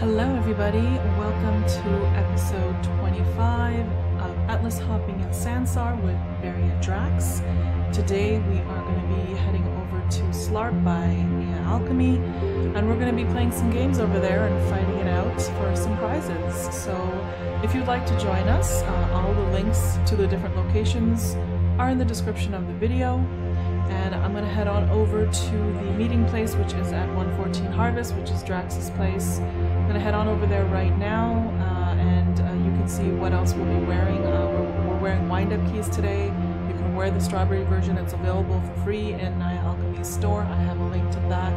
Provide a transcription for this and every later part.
Hello everybody, welcome to episode 25 of Atlas Hopping in Sansar with Berry and Drax. Today we are going to be heading over to Slarp by Mia Alchemy, and we're going to be playing some games over there and fighting it out for some prizes. So if you'd like to join us, all the links to the different locations are in the description of the video. And I'm going to head on over to the meeting place, which is at 114 Harvest, which is Drax's place. I'm going to head on over there right now, and you can see what else we'll be wearing. We're wearing wind-up keys today. You can wear the strawberry version. It's available for free in Naya Alchemy's store. I have a link to that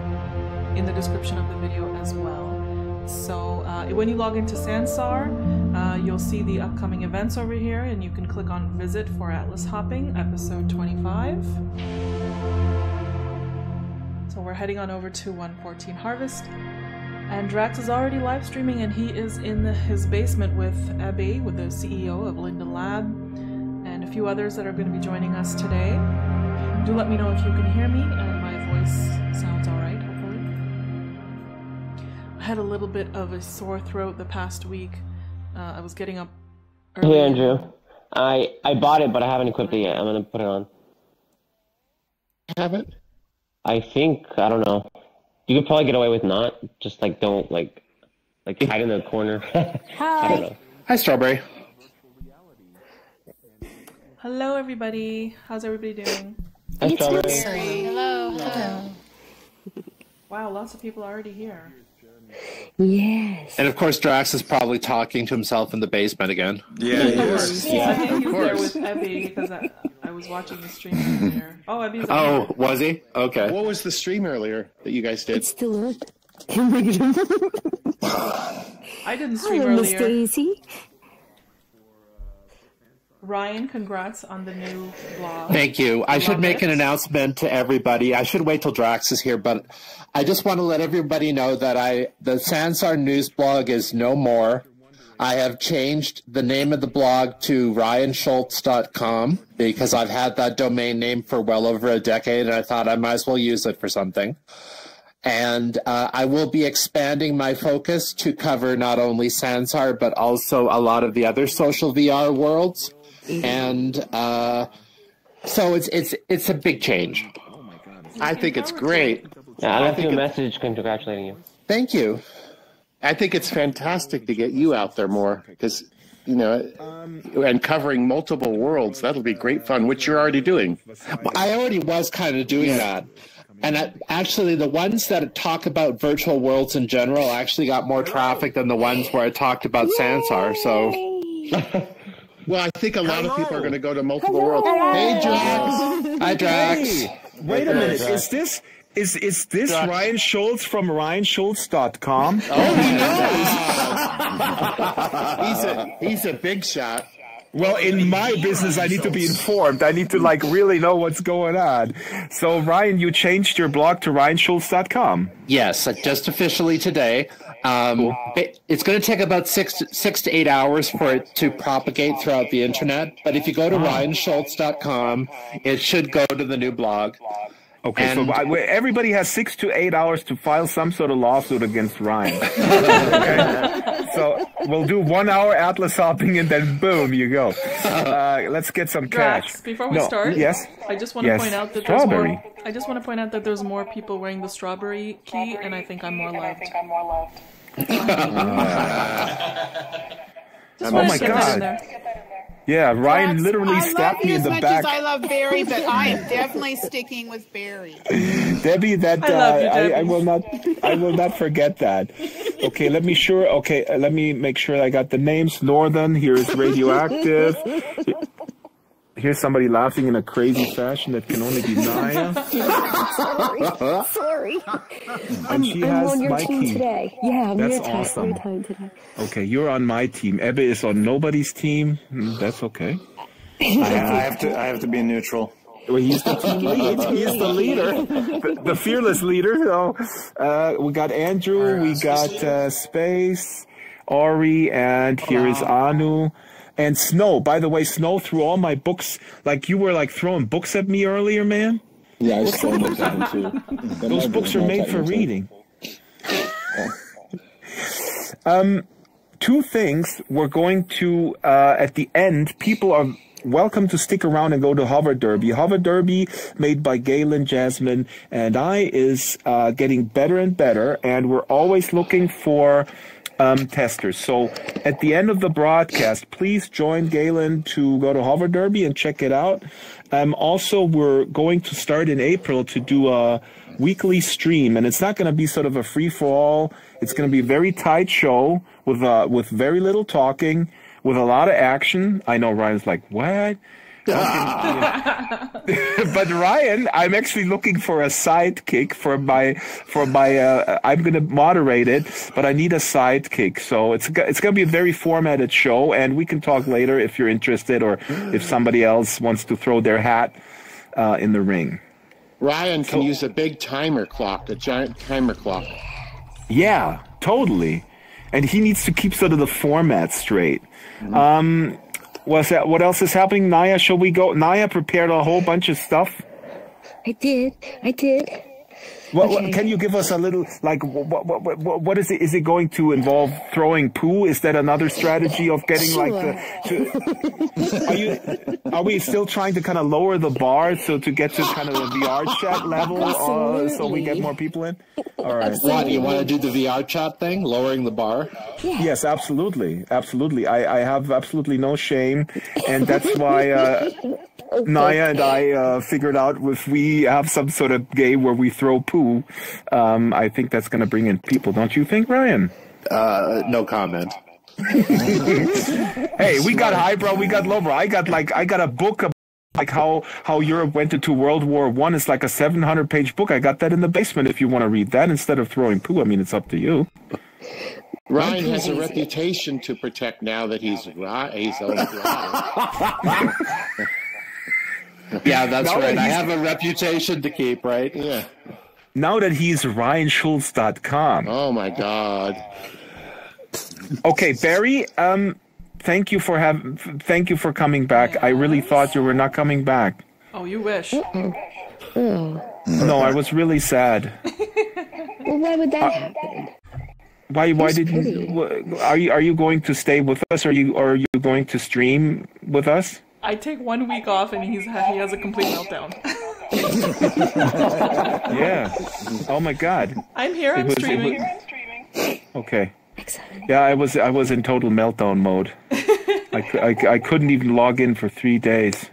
in the description of the video as well. So when you log into Sansar, you'll see the upcoming events over here, and you can click on Visit for Atlas Hopping, episode 25. So we're heading on over to 114 Harvest, and Drax is already live streaming, and he is in his basement with Abby, with the CEO of Linden Lab, and a few others that are going to be joining us today. Do let me know if you can hear me and my voice sounds alright, hopefully. I had a little bit of a sore throat the past week. I was getting up early. Hey Andrew, I bought it, but I haven't equipped it yet. I'm going to put it on. Have it? I think, I don't know. You could probably get away with not. Just like don't like hide in the corner. Hi. I don't know. Hi, Strawberry. Hello everybody. How's everybody doing? Hi, Strawberry. Hello. Hello. Wow, lots of people are already here. Yes. And of course, Drax is probably talking to himself in the basement again. Yeah, I think he's there with Abby because I was watching the stream earlier. Oh, Abby's Oh, was he? Okay. What was the stream earlier that you guys did? It's still on. I didn't stream Hello, Miss earlier. Daisy. Ryan, congrats on the new blog. Thank you. I should Love make it. an announcement to everybody. I should wait till Drax is here, but I just want to let everybody know that the Sansar news blog is no more. I have changed the name of the blog to ryanschultz.com because I've had that domain name for well over a decade, and I thought I might as well use it for something. And I will be expanding my focus to cover not only Sansar, but also a lot of the other social VR worlds. And so it's a big change. I think it's great. Yeah, I left you a message congratulating you. Thank you. I think it's fantastic to get you out there more because, you know, and covering multiple worlds. That'll be great fun, which you're already doing. I already was kind of doing that. And actually, the ones that talk about virtual worlds in general actually got more traffic than the ones where I talked about Sansar. So, Well, I think a lot of people are going to go to multiple worlds. Hey, Drax. hi, Drax. Hey, wait a minute. Is this Ryan Schultz from ryanschultz.com? Oh, he's a big shot. Well, in my business, I need to be informed. I need to really know what's going on. So, Ryan, you changed your blog to ryanschultz.com. Yes, just officially today. It's going to take about 6 to 8 hours for it to propagate throughout the internet. But if you go to ryanschultz.com, it should go to the new blog. Okay, so everybody has 6 to 8 hours to file some sort of lawsuit against Ryan. Okay? So we'll do 1 hour Atlas hopping, and then boom, you go. Let's get some cash. Drax, before we start, yes, I just want to point out that strawberry. there's more people wearing the strawberry key, and I think I'm more loved. Oh my God. Yeah, Ryan literally stabbed me in the back. As much as I love Berry, but I am definitely sticking with Berry. Debbie, that I love you, Debbie. I will not forget that. Okay, let me make sure I got the names. Northern, here's Radioactive. Here's somebody laughing in a crazy fashion that can only be Naya. Sorry. And she has on your my team key. today. Yeah, I'm That's your awesome. time today. Okay, you're on my team. Ebbe is on nobody's team. That's okay. I have to be neutral. Well, he's the team lead. He is the leader, the fearless leader. So, we got Andrew, we got Space, Ori, and here is Anu. And Snow. By the way, Snow threw all my books. Like, you were throwing books at me earlier, man. Yeah, I saw those down too. Those books are made for reading. Two things. We're going to, at the end, people are welcome to stick around and go to Hover Derby. Hover Derby, made by Galen, Jasmine, and I, is getting better and better, and we're always looking for testers. So at the end of the broadcast, please join Galen to go to Hover Derby and check it out. Also, we're going to start in April to do a weekly stream, and it's not going to be sort of a free-for-all. It's going to be a very tight show with very little talking, with a lot of action. I know Ryan's like, what? But Ryan, I'm actually looking for a sidekick for my I'm going to moderate it, but I need a sidekick. So it's going to be a very formatted show, and we can talk later if you're interested, or if somebody else wants to throw their hat in the ring. Ryan can use a big timer clock, a giant timer clock. Yeah, totally. And he needs to keep sort of the format straight. What else is happening? Naya, shall we go? Naya prepared a whole bunch of stuff. I did. What, can you give us a little, like, what is it? Is it going to involve throwing poo? Is that another strategy of getting are we still trying to kind of lower the bar to get to kind of the VR chat level so we get more people in? All right. What, you want to do the VR chat thing, lowering the bar? Yeah. Yes, absolutely. I have absolutely no shame, and that's why Naya and I figured out if we have some sort of game where we throw poo, I think that's going to bring in people. Don't you think, Ryan? No comment. Hey, we got highbrow, we got lowbrow. I got a book about like how Europe went into World War I. It's like a 700-page book. I got that in the basement if you want to read that instead of throwing poo. I mean, it's up to you. Ryan has a reputation to protect now that he's old. Yeah, that's right. I have a reputation to keep, right? Yeah. Now that he's RyanSchulz.com. Oh my God. Okay, Barry. Thank you for coming back. Yes. I really thought you were not coming back. Oh, you wish. No, I was really sad. Well, why would that happen? Why didn't you? Are you going to stay with us? Or are you going to stream with us? I take 1 week off and he has a complete meltdown. Yeah. Oh my God. I'm here. I'm streaming. Okay. Yeah, I was in total meltdown mode. I couldn't even log in for 3 days.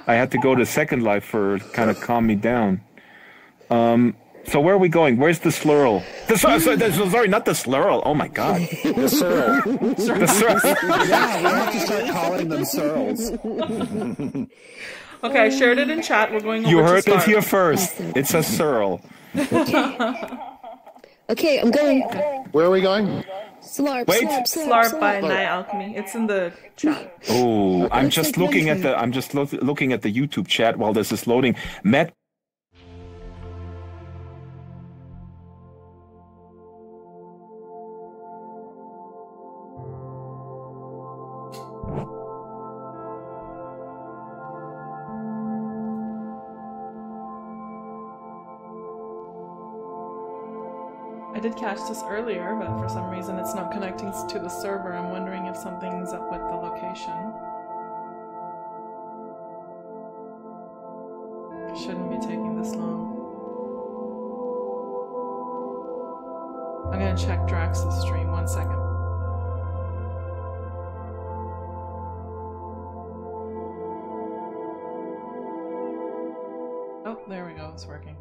I had to go to Second Life for kind of calm me down. So where are we going? Where's the slurl? Sorry, not the slurl. Oh my God. The surl. The surl. Yeah, we have to start calling them surls. Okay, I shared it in chat. We're going over You to heard Slarp. it here first. It's a surl. Okay, I'm going. Where are we going? Slarp, Wait. Slarp by Night Alchemy. It's in the chat. Oh, I'm just looking at the looking at the YouTube chat while this is loading. Matt. I did catch this earlier, but for some reason it's not connecting to the server. I'm wondering if something's up with the location. It shouldn't be taking this long. I'm gonna check Drax's stream. 1 second. Oh, there we go. It's working.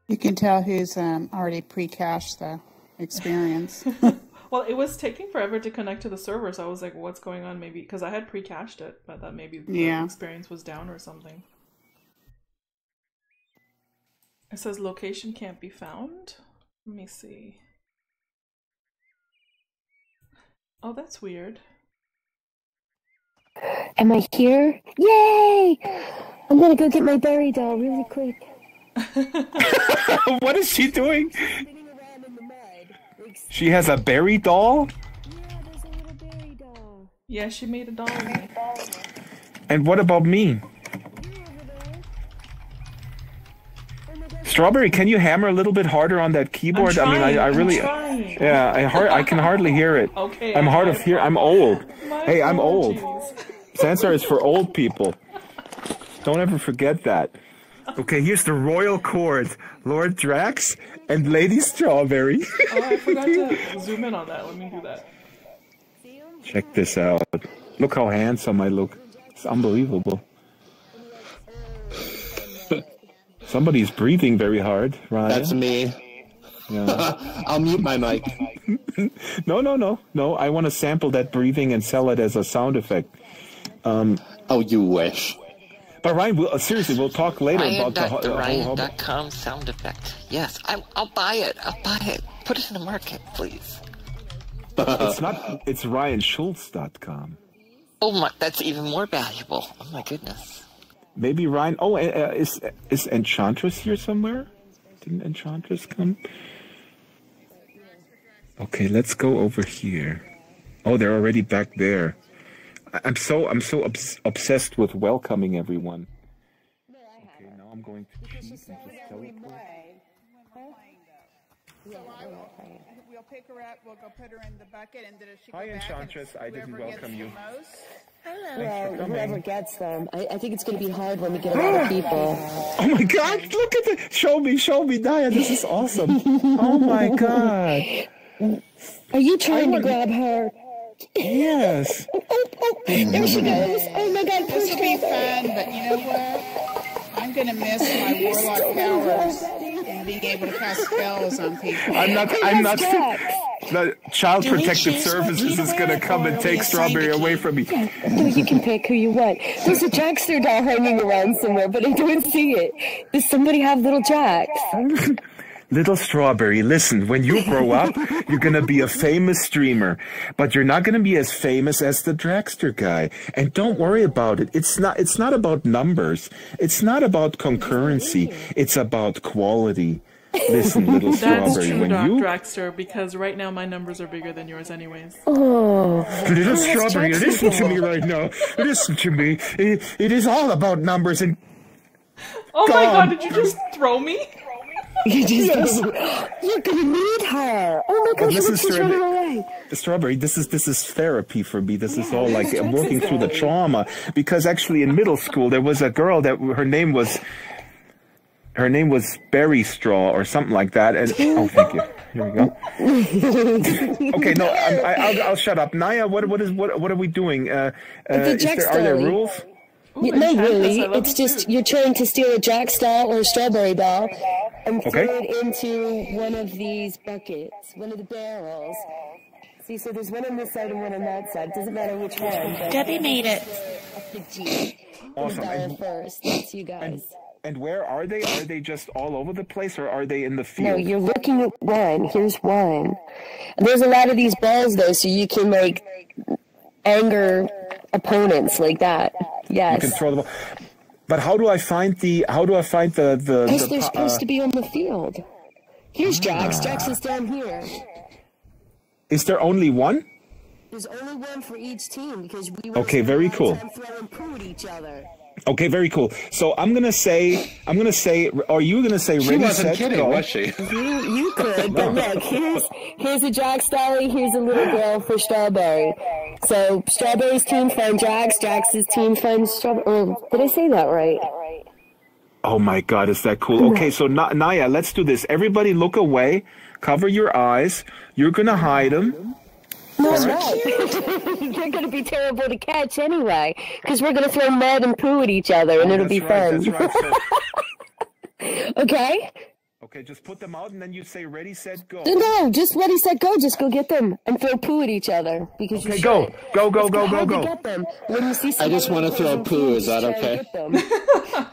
You can tell who's already pre-cached the experience. Well, it was taking forever to connect to the server, so I was like, what's going on? Maybe because I had pre-cached it, but that maybe the experience was down or something. It says location can't be found. Let me see. Oh, that's weird. Am I here? Yay! I'm gonna go get my berry doll really quick. What is she doing? She has a berry doll? Yeah, there's a little berry doll. Yeah, she made a doll of me. And what about me? Strawberry, can you hammer a little bit harder on that keyboard? I'm trying, I really, trying. yeah, I can hardly hear it. Okay. I'm hard of hearing. I'm old. Hey, I'm old. apologies. Sansar is for old people. Don't ever forget that. Okay, here's the royal court. Lord Drax and Lady Strawberry. Oh, I forgot to zoom in on that. Let me do that. Check this out. Look how handsome I look. It's unbelievable. Somebody's breathing very hard, right? That's me. Yeah. I'll mute my mic. No. I want to sample that breathing and sell it as a sound effect. Oh, you wish. But Ryan, seriously, we'll talk later about the whole... Ryan.com sound effect. Yes, I'll buy it. I'll buy it. Put it in the market, please. It's not. It's RyanSchultz.com. Oh my, that's even more valuable. Oh my goodness. Maybe Ryan. Oh, is Enchantress here somewhere? Didn't Enchantress come? Okay, let's go over here. Oh, they're already back there. I'm so obsessed with welcoming everyone. Okay, now I'm going to cheat and just teleport. We'll pick her up, we'll go put her in the bucket, and then she go Hi, back Enchantress. I didn't whoever welcome gets you. the most. Well, whoever gets them. I think it's going to be hard when we get a lot of people. Oh my God! Look at that! Show me, Naya. This is awesome. Oh my God! Are you trying to grab her? Yes. There she goes. Oh my God, This will be fun, but you know what? I'm going to miss my warlock powers and being able to cast spells on people. I'm not. The Child Protective Services is going to come and take Strawberry away from me. Well, you can pick who you want. There's a Jackster doll hanging around somewhere, but I don't see it. Does somebody have little Jax? Little Strawberry, listen, when you grow up, you're going to be a famous streamer, but you're not going to be as famous as the Draxter guy. And don't worry about it. It's not about numbers. It's not about concurrency. It's about quality. Listen, little That's Strawberry, true, when Doc you... Draxter, because right now my numbers are bigger than yours anyways. Oh. Little Strawberry, listen to me right now. Listen to me. It is all about numbers and... Oh my God, did you just throw me? You're gonna need her. Oh my gosh, she's running away. Strawberry, this is therapy for me. This is all like I'm working through the trauma. Because actually in middle school there was a girl that her name was Berry Straw or something like that. And oh, thank you. Here we go. Okay, no, I'll shut up. Naya, what are we doing? Are there rules? Ooh, no, really. It's just you're trying to steal a Jax doll or a Strawberry doll and throw it into one of these buckets, one of the barrels. See, so there's one on this side and one on that side. It doesn't matter which one. Debbie made it. Awesome. First, that's you guys. And where are they? Are they just all over the place, or are they in the field? No, you're looking at one. Here's one. And there's a lot of these balls, though, so you can, like, anger opponents like that. Yes. You can throw the ball. But how do I find the? Because they're supposed to be on the field. Here's Jax. Jax is down here. Is there only one? There's only one for each team because we were okay, very cool. throwing poo at each other. Okay, very cool. So I'm gonna say, are you gonna say? She wasn't kidding, was she? You could, but look, here's a Jax dolly, here's a little girl for Strawberry. So Strawberry's team find Jax, Jax's team finds Strawberry. Oh, did I say that right? Oh my God, is that cool? Okay, so Naya, let's do this. Everybody, look away. Cover your eyes. You're gonna hide them. No, right. They're going to be terrible to catch anyway, because we're going to throw mud and poo at each other, and it'll be fun. That's right. Okay? Okay, just put them out, and then you say ready, set, go. No, just ready, set, go. Just go get them and throw poo at each other. Because okay, go. Get them. When you see I just want to throw poo. Is that okay?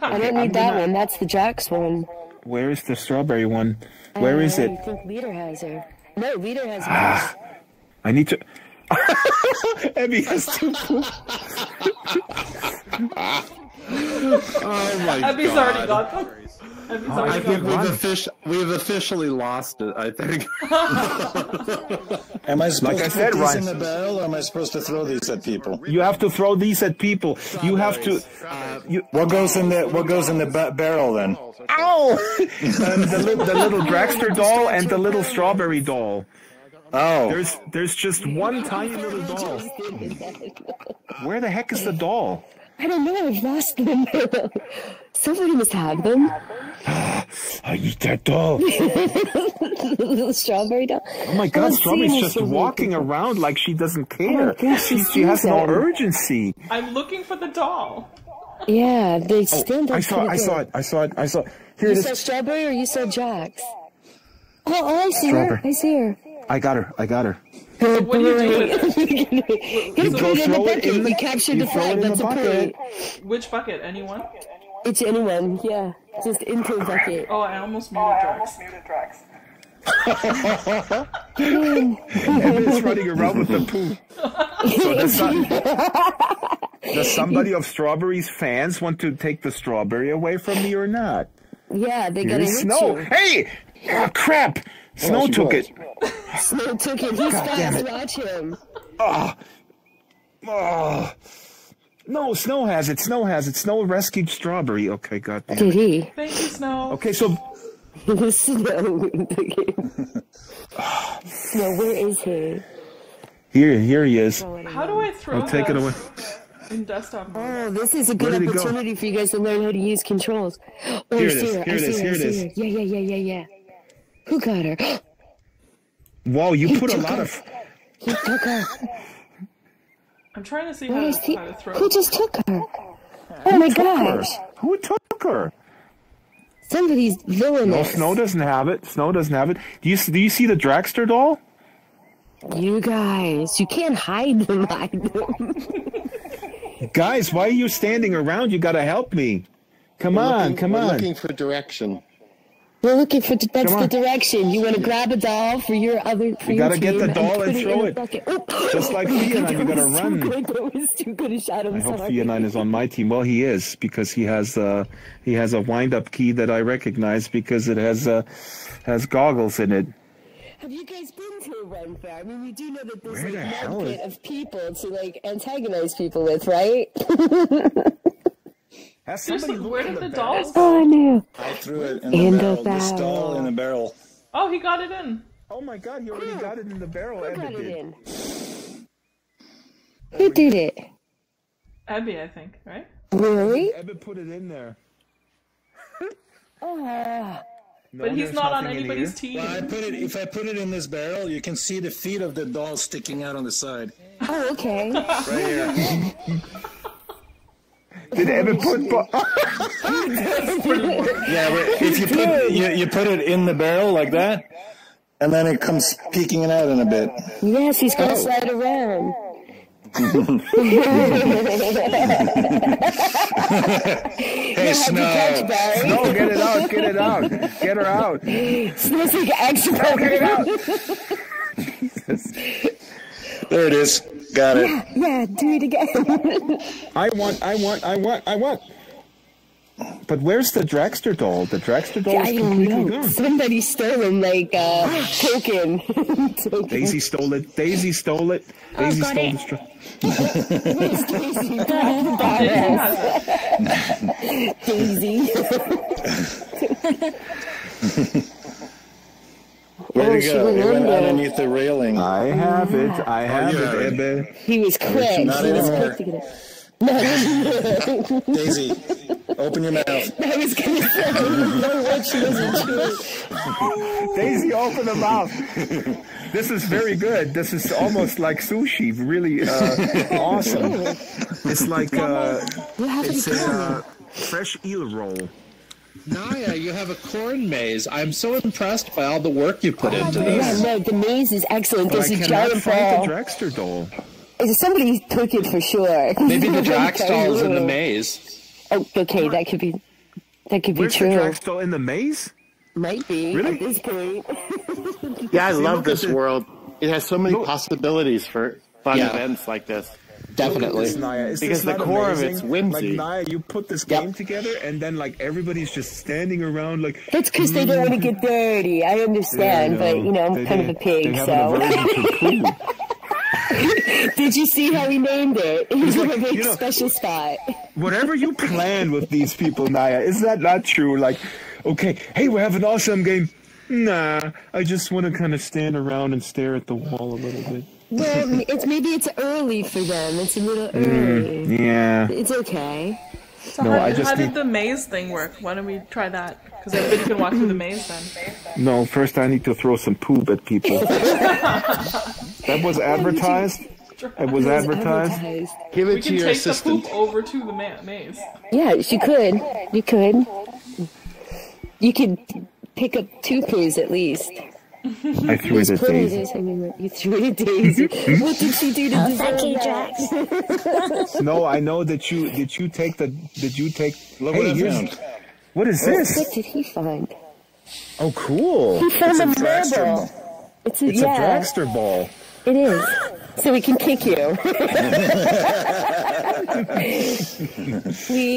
I don't need that one. That's the Jax one. Where is the Strawberry one? Where is it? I think Leader has her. No, Leader has her. I need to... Abby has to... Oh my Abby's God. already got them. I think we've officially lost it, I think. Am I supposed Like I to said, put these in Ryan, the barrel, or am I supposed to throw these at people? you have to throw these at people. You have to. What goes in the barrel then? Ow! the little Draxter doll and the little strawberry doll. Oh, There's just one tiny little doll. Where the heck is the doll? I don't know. I've lost them. Somebody must have them. I eat that doll. The little strawberry doll. Oh my God, Strawberry's just walking around like she doesn't care. She has no urgency. I'm looking for the doll. Yeah, they stand up. I saw it. Here You it saw is. Strawberry or you saw Drax? Oh, I see Strawberry. her. I see her. I got her. So what do you do with it? You go put it in the throw it bucket. in the- You captured you the throw it flag. in the That's a bucket. point. Which bucket? Anyone? It's anyone, yeah. Just into the bucket. Oh, I almost muted Drax. Evan's running around with the poo. So does somebody of Strawberry's fans want to take the strawberry away from me or not? Yeah, they gotta Here's hit Snow. you. Hey! Oh, crap! Snow took it. Snow took it. He's fast. Watch him. Oh. No, Snow has it. Snow rescued Strawberry. Okay, goddamn. Did he? Thank you, Snow. Okay, so Snow. Snow, where is he? here he is. How do I throw I'll take it away. in desktop mode? Oh, this is a good Where did it go? opportunity for you guys to learn how to use controls. Oh, Here I it see is, her. here I it see is, her. here I it see is. her. Yeah. Who got her? Wow, you He put a took lot her. of. He took her. I'm trying to see Where how is he? to throw. Who just took her? Oh my gosh. Who took her? Somebody's No, villainous. Snow doesn't have it. Do you see the Draxter doll? You guys, you can't hide them. Guys, why are you standing around? You gotta help me. Come on. We're looking for direction. We're looking for that's Come the on. direction. You want to grab a doll for your other. For You your gotta get the team doll and put throw in a it. bucket. Just like Fianine, you gotta run. That was too good a shot. I'm I hope sorry. Fianine is on my team. Well, he is, because he has a wind-up key that I recognize because it has goggles in it. Have you guys been to a run fair? I mean, we do know that there's Where the like hell one is- pit of people to like antagonize people with, right? Has Seriously, somebody where looked did in the barrel? dolls go? Oh, I knew. I threw it In in the the barrel. This doll in a barrel. Oh, he got it in. Oh my God, he already got it in the barrel. Who got Evan it did. in? Who did it? Abby, I think, right? Really? Evan put it in there. Oh. But he's there's not on nothing in anybody's here. team. Well, if I put it in this barrel, you can see the feet of the doll sticking out on the side. Oh, okay. Right here. Did Evan put? Yeah, but if you put it in the barrel like that, and then it comes peeking it out in a bit. Yes, he's gonna slide around. Hey, Snow. No, get it out! Get it out! Get her out! Snow's like action Get it out! There it is. Got it. Yeah, do it again. I want. But where's the Draxter doll? The Draxter doll is I don't completely know. gone. Somebody stole him like token. Token. Daisy stole it. Daisy stole it. Daisy got stole it. the Daisy. Where'd she it go? went It went under. underneath the railing. I have it. I have yeah. it, Ebbe. He was quick. Not He was anymore. quick to get it. No. Daisy, open your mouth. I was gonna say, no, what she wasn't true. Daisy, open the mouth. This is very good. This is almost like sushi. Really awesome. It's like it's a fresh eel roll. Naya, you have a corn maze. I'm so impressed by all the work you put into Yeah, this. no, the maze is excellent. But I There's a cannot giant find ball. the Draxter doll. Somebody took it for sure. Maybe the Drax doll is in the maze. Oh, okay, that could be Where's true. the Drax doll in the maze? Might be Really? at this point. Yeah, I love look at this the- world. It has so many Look. possibilities for fun Yeah. events like this. Definitely. Look at this, Naya. Is Because this the not core of amazing? it's whimsy. Like, Naya, you put this game together, and then like everybody's just standing around like. That's because they don't want to get dirty. I understand, but you know, I'm kind of a pig, so. Did you see how he named it? He's in a very special spot. Whatever you planned with these people, Naya, is that not true? Like, okay, hey, we're having an awesome game. Nah, I just want to kind of stand around and stare at the wall a little bit. Well, maybe it's early for them. It's a little early. Yeah. It's okay. So how did the maze thing work? Why don't we try that? Because everybody can walk through the maze then. No, first I need to throw some poop at people. That was advertised? It was advertised? Give it to your assistant. We can take the poop over to the maze. Yeah, you could. You could. You could pick up 2 poos at least. I threw it at Daisy. You threw it at Daisy. What did she do to deserve that? No, I know that you take the. Did you take? Look what I found. What is this? What did he find? Oh, cool! He found a marble. It's a dragster ball. It is. So we can kick you. I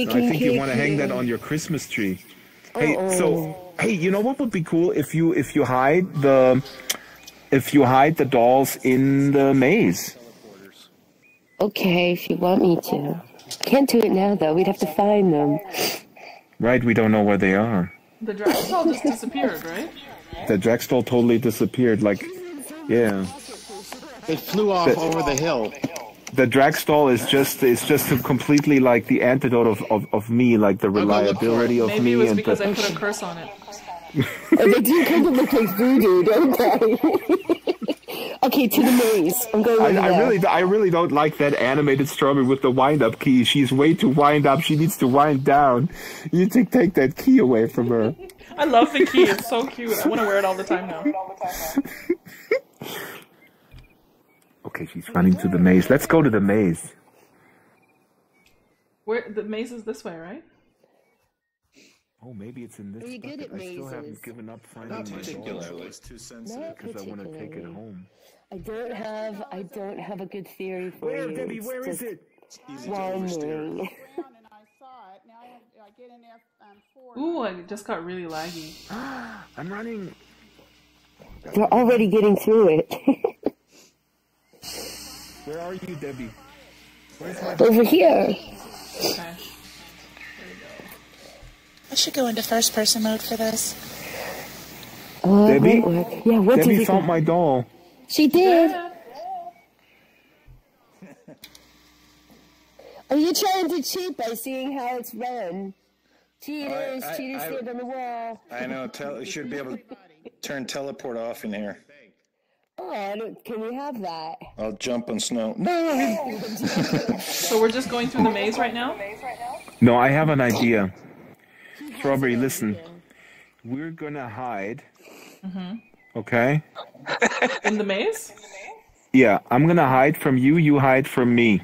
think you want to hang that on your Christmas tree. Hey, hey, you know what would be cool if you hide the dolls in the maze? Okay, if you want me to. Can't do it now though. We'd have to find them. Right, we don't know where they are. The Drax doll just disappeared, right? The Drax doll totally disappeared. Like, yeah. It flew off over the hill. The Drax doll is just completely like the antidote of me, like the reliability of me. Maybe it was because I put a curse on it. They do kind of look like voodoo, don't they? Okay, to the maze. I'm going over there. I really don't like that animated strawberry with the wind-up key. She's way too wind-up. She needs to wind down. You need to take that key away from her. I love the key. It's so cute. I want to wear it all the time now. Okay, she's running to the maze. Let's go to the maze. Where the maze is this way, right? Oh, maybe it's in this. Are you good at mazes? I still haven't given up finding my doll. It's too sensitive because I want to take it home. I don't have a good theory for you. Where, Debbie? Where is it? Wandering. Ooh, I just got really laggy. I'm running. You're already getting through it. Where are you, Debbie? Where's my Over here. Okay. I should go into first-person mode for this. Debbie? Yeah, what Debbie did found my doll. She did. Are you trying to cheat by seeing how it's run? Cheaters, cheaters stand on the wall. I know. You should be able to turn teleport off in here. Oh, can we have that? I'll jump on snow. No! So we're just going through the maze right now? No, I have an idea. Strawberry, listen. We're gonna hide. Okay? In the maze? Yeah, I'm gonna hide from you, you hide from me.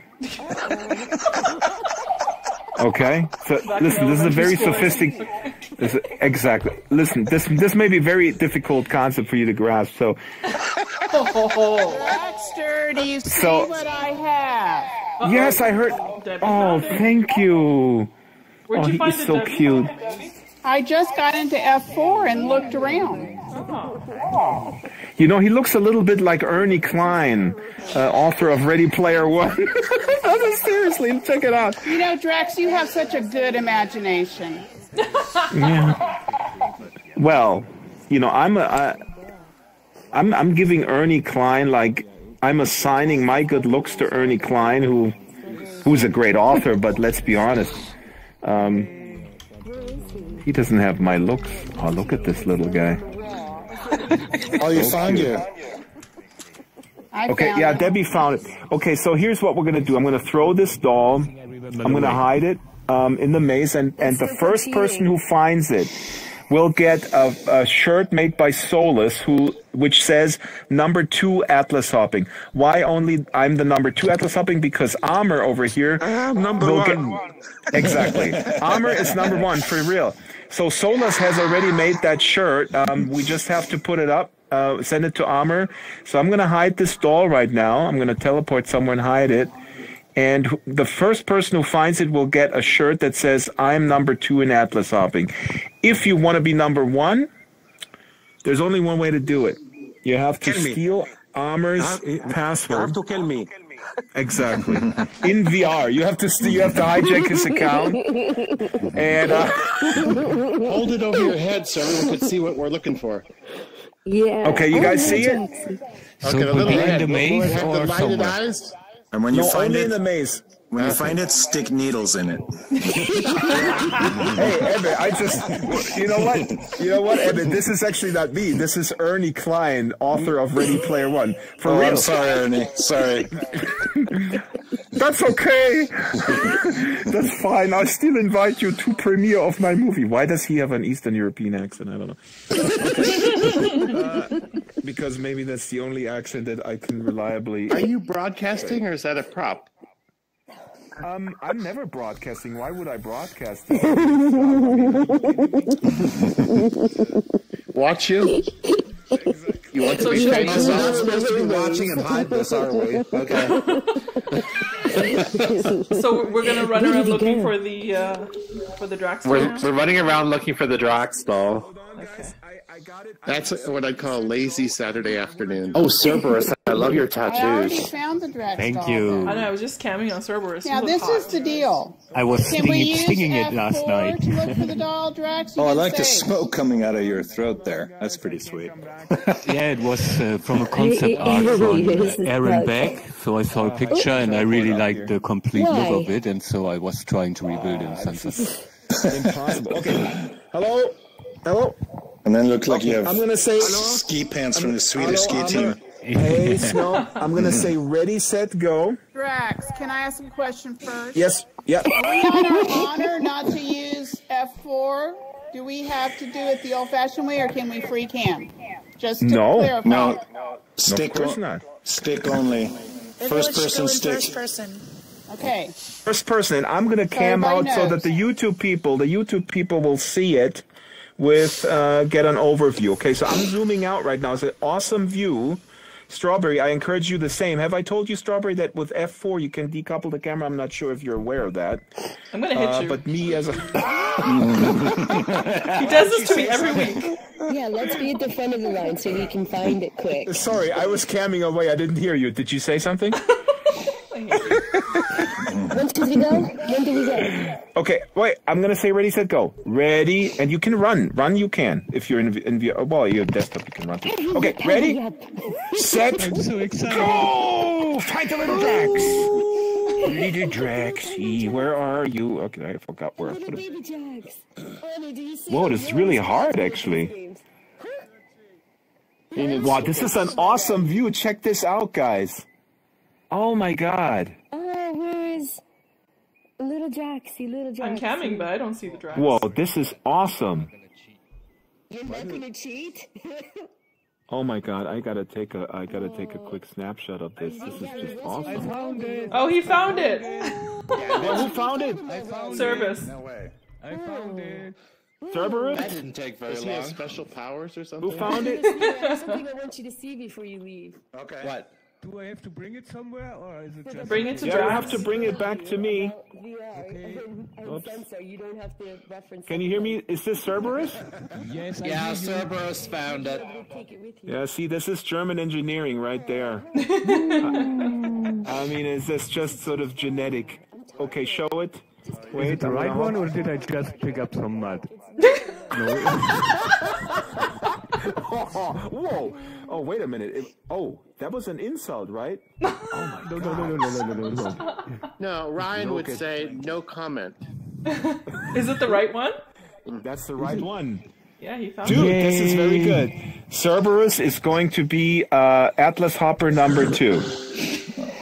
Okay? So listen, this is a very sophisticated... Exactly. Listen, this may be a very difficult concept for you to grasp, so... Baxter, do you see what I have? Yes, I heard... Oh, thank you. Where'd you find he's so cute. I just got into F4 and looked around. Oh. You know, he looks a little bit like Ernie Klein, author of Ready Player One. Seriously, check it out. You know, Drax, you have such a good imagination. Yeah. Well, you know, I'm giving Ernie Klein, like, I'm assigning my good looks to Ernie Klein, who's a great author, but let's be honest, he doesn't have my looks. Oh, look at this little guy. Oh, you found you. Okay, yeah, Debbie found it. Okay, so here's what we're going to do. I'm going to throw this doll. I'm going to hide it in the maze, and the first person who finds it will get a shirt made by Solus, which says #2 Atlas hopping. Why only I'm the #2 Atlas hopping? Because Amr over here will get... Exactly. Amr is #1 for real. So Solus has already made that shirt. We just have to put it up, send it to Amr. So I'm going to hide this doll right now. I'm going to teleport somewhere and hide it. And the first person who finds it will get a shirt that says, I'm number 2 in Atlas hopping. If you want to be number 1, there's only one way to do it. You have to steal Amer's password. You have to kill me. Exactly. In VR, you have to hijack his account and hold it over your head so everyone can see what we're looking for. Yeah. Okay, you guys see it? So okay, a little in the Will maze it have or the lighted somewhere? eyes? And when you find only it, in the maze. when you find it, stick needles in it. Hey, Evan, you know what, Evan? This is actually not me. This is Ernie Klein, author of Ready Player One. For real. I'm sorry, Ernie. Sorry. That's okay. That's fine. I'll still invite you to premiere of my movie. Why does he have an Eastern European accent? I don't know. Because maybe that's the only accent that I can reliably... Are you broadcasting or is that a prop? I'm never broadcasting. Why would I broadcast? Watch you? You want to be famous? We're not supposed to be watching and hide this, are we? Okay. So we're gonna run around looking for the Drax. We're running around looking for the Drax doll. Okay. That's what I'd call a lazy Saturday afternoon. Oh, Cerberus, I love your I already tattoos. found the Drax Thank doll. you. I know. I was just camming on Cerberus. Now, this is the deal. I was Can we use singing it F4 last night. to look for the doll, Drax? Oh, I like the smoke coming out of your throat there. That's pretty sweet. Yeah, it was from a concept art from Aaron Beck. So I saw a picture and I really liked the complete look of it, and so I was trying to rebuild it in Sansar. Impossible. Okay. Hello. And then look like you have I'm gonna say ski pants from the Swedish ski team. Hey, Snow. I'm gonna say ready, set, go. Drax, can I ask a question first? Yes. Yeah. Are we on our honor not to use F4? Do we have to do it the old-fashioned way, or can we free cam? Just to clarify. No. Stick, of course not. Stick only. First person stick. First person. Okay. First person, and I'm gonna cam out so that the YouTube people will see it with get an overview. Okay, so I'm zooming out right now. It's an awesome view. Strawberry, I encourage you the same. Have I told you, Strawberry, that with F4 you can decouple the camera? I'm not sure if you're aware of that. I'm gonna hit you. But me as a he does this to me every week. Yeah, let's be at the front of the line so we can find it quick. Sorry, I was camming away. I didn't hear you. Did you say something? When did we go? When did we go? Okay, wait. I'm gonna say ready, set, go. Ready, and you can run. Run, you can. If you're in well, your desktop, you can run. Too. Okay, ready, set, I'm so excited. go! Find the little Drax. Little Draxy, where are you? Okay, I forgot where I put it. Whoa, this is really hard, actually. Wow, this is an awesome view. Check this out, guys. Oh my God. Oh, where is little Draxy? I'm camming, but I don't see the Drax. Whoa, this is awesome. You're not gonna cheat? Oh my God, I gotta take a quick snapshot of this. This is just awesome. Oh, he found it. Who found it? Service. No way. I found it. Cerberus? That didn't take very Does he have long. special powers or something? Who found it? There's something I want you to see before you leave. Okay. What? Do I have to bring it somewhere, or is it just... Bring it to Yeah, you Drax. have to bring it back to me. Sensor, you don't have to reference. Can you hear me? Is this Cerberus? Yes, I Yeah, hear you. Cerberus found it. Take it with you. Yeah, see, this is German engineering right there. I mean, is this just sort of genetic? Okay, show it. Is it the right one, or did I just pick up some mud? Whoa! Oh, wait a minute. That was an insult, right? Oh my God. No. No, Ryan would say no comment. Is it the right one? That's the right one. Yeah, he found Dude, it. this is very good. Cerberus is going to be Atlas Hopper #2.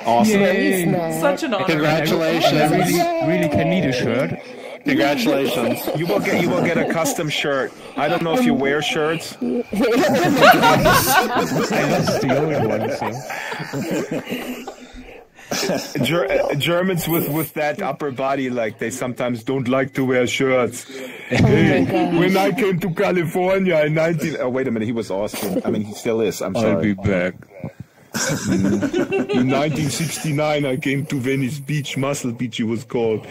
Awesome. Such an honor. Congratulations. I really can need a shirt. Congratulations. You will get a custom shirt. I don't know if you wear shirts. I lost the old one, so... Germans with that upper body, like they sometimes don't like to wear shirts. Hey, when I came to California in 19... Oh, wait a minute, he was Austrian. I mean, he still is. I'm sorry. I'll be back. In 1969, I came to Venice Beach, Muscle Beach it was called.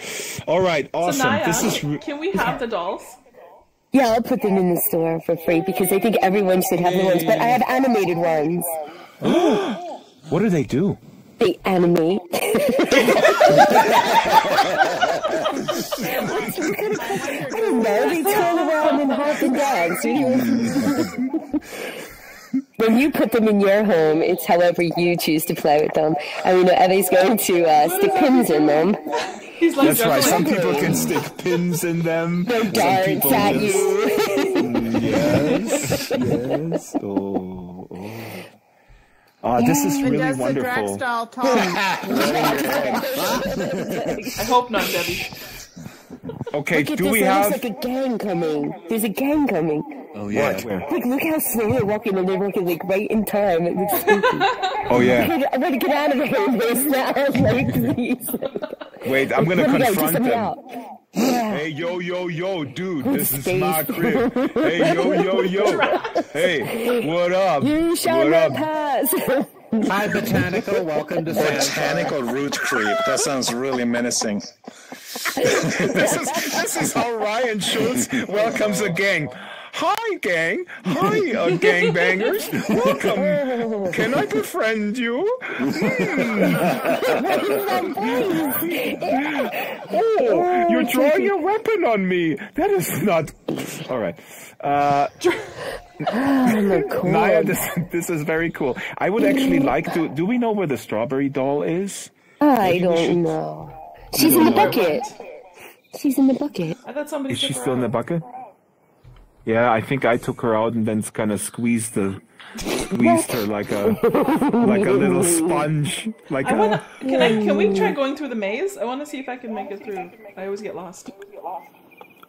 All right, awesome. So Naya, this is can we have the dolls? Yeah, I'll put them in the store for free because I think everyone should have the ones, but I have animated ones. What do they do? They animate. I don't know, they turn around and hop and dance. When you put them in your home, it's however you choose to play with them. I mean, Eve's going to stick pins in them. He's like, that's right, some people can stick pins in them. They're darts at you. Yes. Oh, this is really does wonderful. The Drax doll talk? I hope not, Debbie. Okay, look at do this, we have... Looks like a gang coming. There's a gang coming. Oh, yeah. What? Look how slow they're walking, and they're walking like right in time. It looks spooky. Oh, yeah. I'm gonna get out of here now. Like, please. Wait, I'm gonna confront them. Yeah. Hey, yo, dude, this is my crib. Hey, yo. Hey, what up? You shall not pass. Hi, Botanical. Welcome to Botanical root creep. That sounds really menacing. This is how Ryan Schultz welcomes a gang. Hi, gang. Hi, gangbangers. Welcome. Can I befriend you? Oh, you're drawing your weapon on me. That is not... All right. Naya, this is very cool. I would actually like to... Do we know where the strawberry doll is? I don't know. She's in the bucket. She's in the bucket. I thought somebody. Is she still in the bucket? Yeah, I think I took her out and then kind of squeezed her like a little sponge. Can we try going through the maze? I want to see if I can make it through. I always get lost.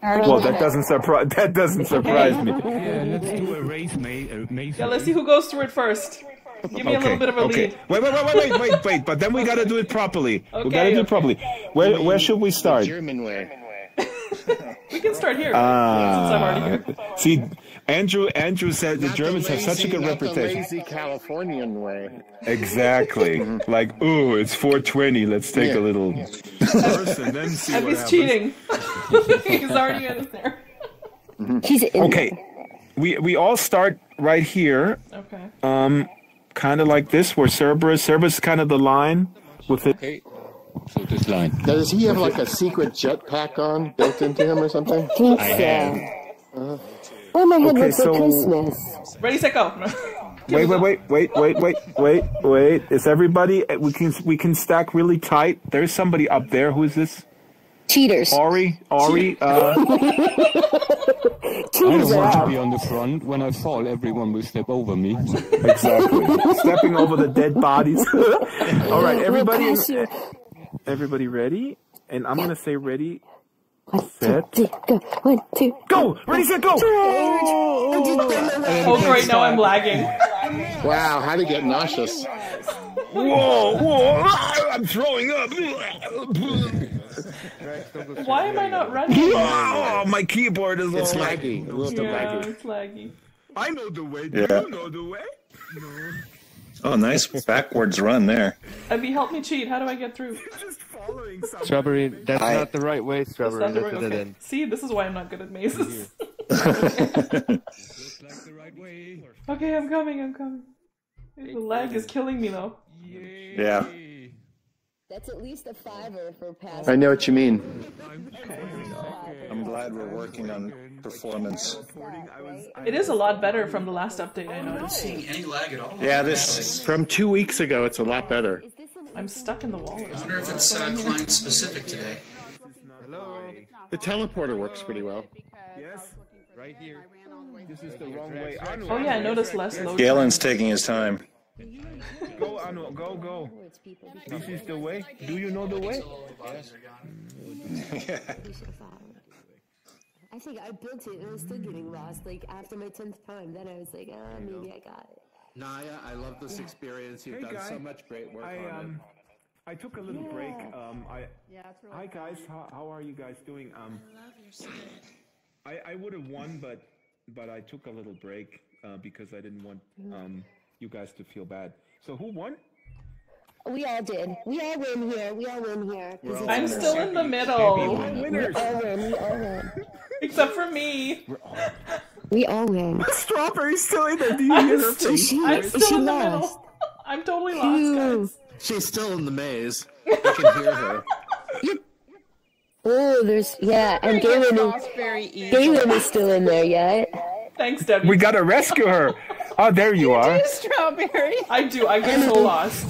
Well, that doesn't surprise me. Yeah, let's do a maze. Yeah, let's see who goes through it first. Give me a little bit of a lead. Wait. But then we gotta do it properly. Okay, we gotta do it properly. Where should we start? German way. We can start here. Since I'm already here. See, Andrew said the Germans have such a good reputation. The lazy Californian way. Exactly. Like, ooh, it's 4:20. Let's take a little first and then see what happens. He's cheating. He's already in there. He's in. Okay. We all start right here. Okay. Kind of like this, where Cerberus is kind of the line with it. Okay. So this line. Now, does he have like a secret jetpack on built into him or something? I have. Oh my God! What's for Christmas? Ready, set, go. Wait. Is everybody? We can stack really tight. There's somebody up there. Who is this? Cheaters. Ari. I don't want to be on the front. When I fall, everyone will step over me. Exactly. Stepping over the dead bodies. All right, everybody ready? And I'm gonna say ready, set, go. 1, 2, go! Ready, set, go! Oh, great! Now I'm lagging. Wow, how to get nauseous? Whoa! I'm throwing up. Why am I not running? Oh, my keyboard is It's all laggy. A little bit laggy. It's laggy. I know the way. Yeah. Do you know the way? No. Oh, nice backwards run there. Abby, help me cheat. How do I get through? Just following something. Strawberry, that's not the right way, That's Strawberry. not the That's right- a dead okay. end. See, this is why I'm not good at mazes. Okay, I'm coming. The lag is killing me though. Yeah. That's at least a $5 for pass. I know what you mean. I'm glad we're working on performance. It is a lot better from the last update, I noticed. Seeing any lag at all? Yeah, this from 2 weeks ago. It's a lot better. I'm stuck in the wall. I wonder if it's client specific today. The teleporter works pretty well. Yes. Right here. This is the wrong way. Oh yeah, I noticed less load. Galen's taking his time. Go, Anu, go. This is the way. Do you know the way? I think I built it and I was still getting lost. Like after my 10th time, then I was like, maybe I got it. Naya, I love this experience. You've done so much great work on it. I took a little break. Hi guys, how are you guys doing? I would have won, but I took a little break because I didn't want you guys to feel bad. So who won? We all did. We all win here. We all win here. I'm still in the middle. We all win. We all win. Except for me. We all win. Strawberry's still in there. Do you hear her face? I'm still in the middle. I'm totally lost, guys. She's still in the maze. I can hear her. Oh, and Galen is still in there yet. Thanks, Debbie. We gotta rescue her. Oh, there you are. Do, Strawberry. I do. I get so lost.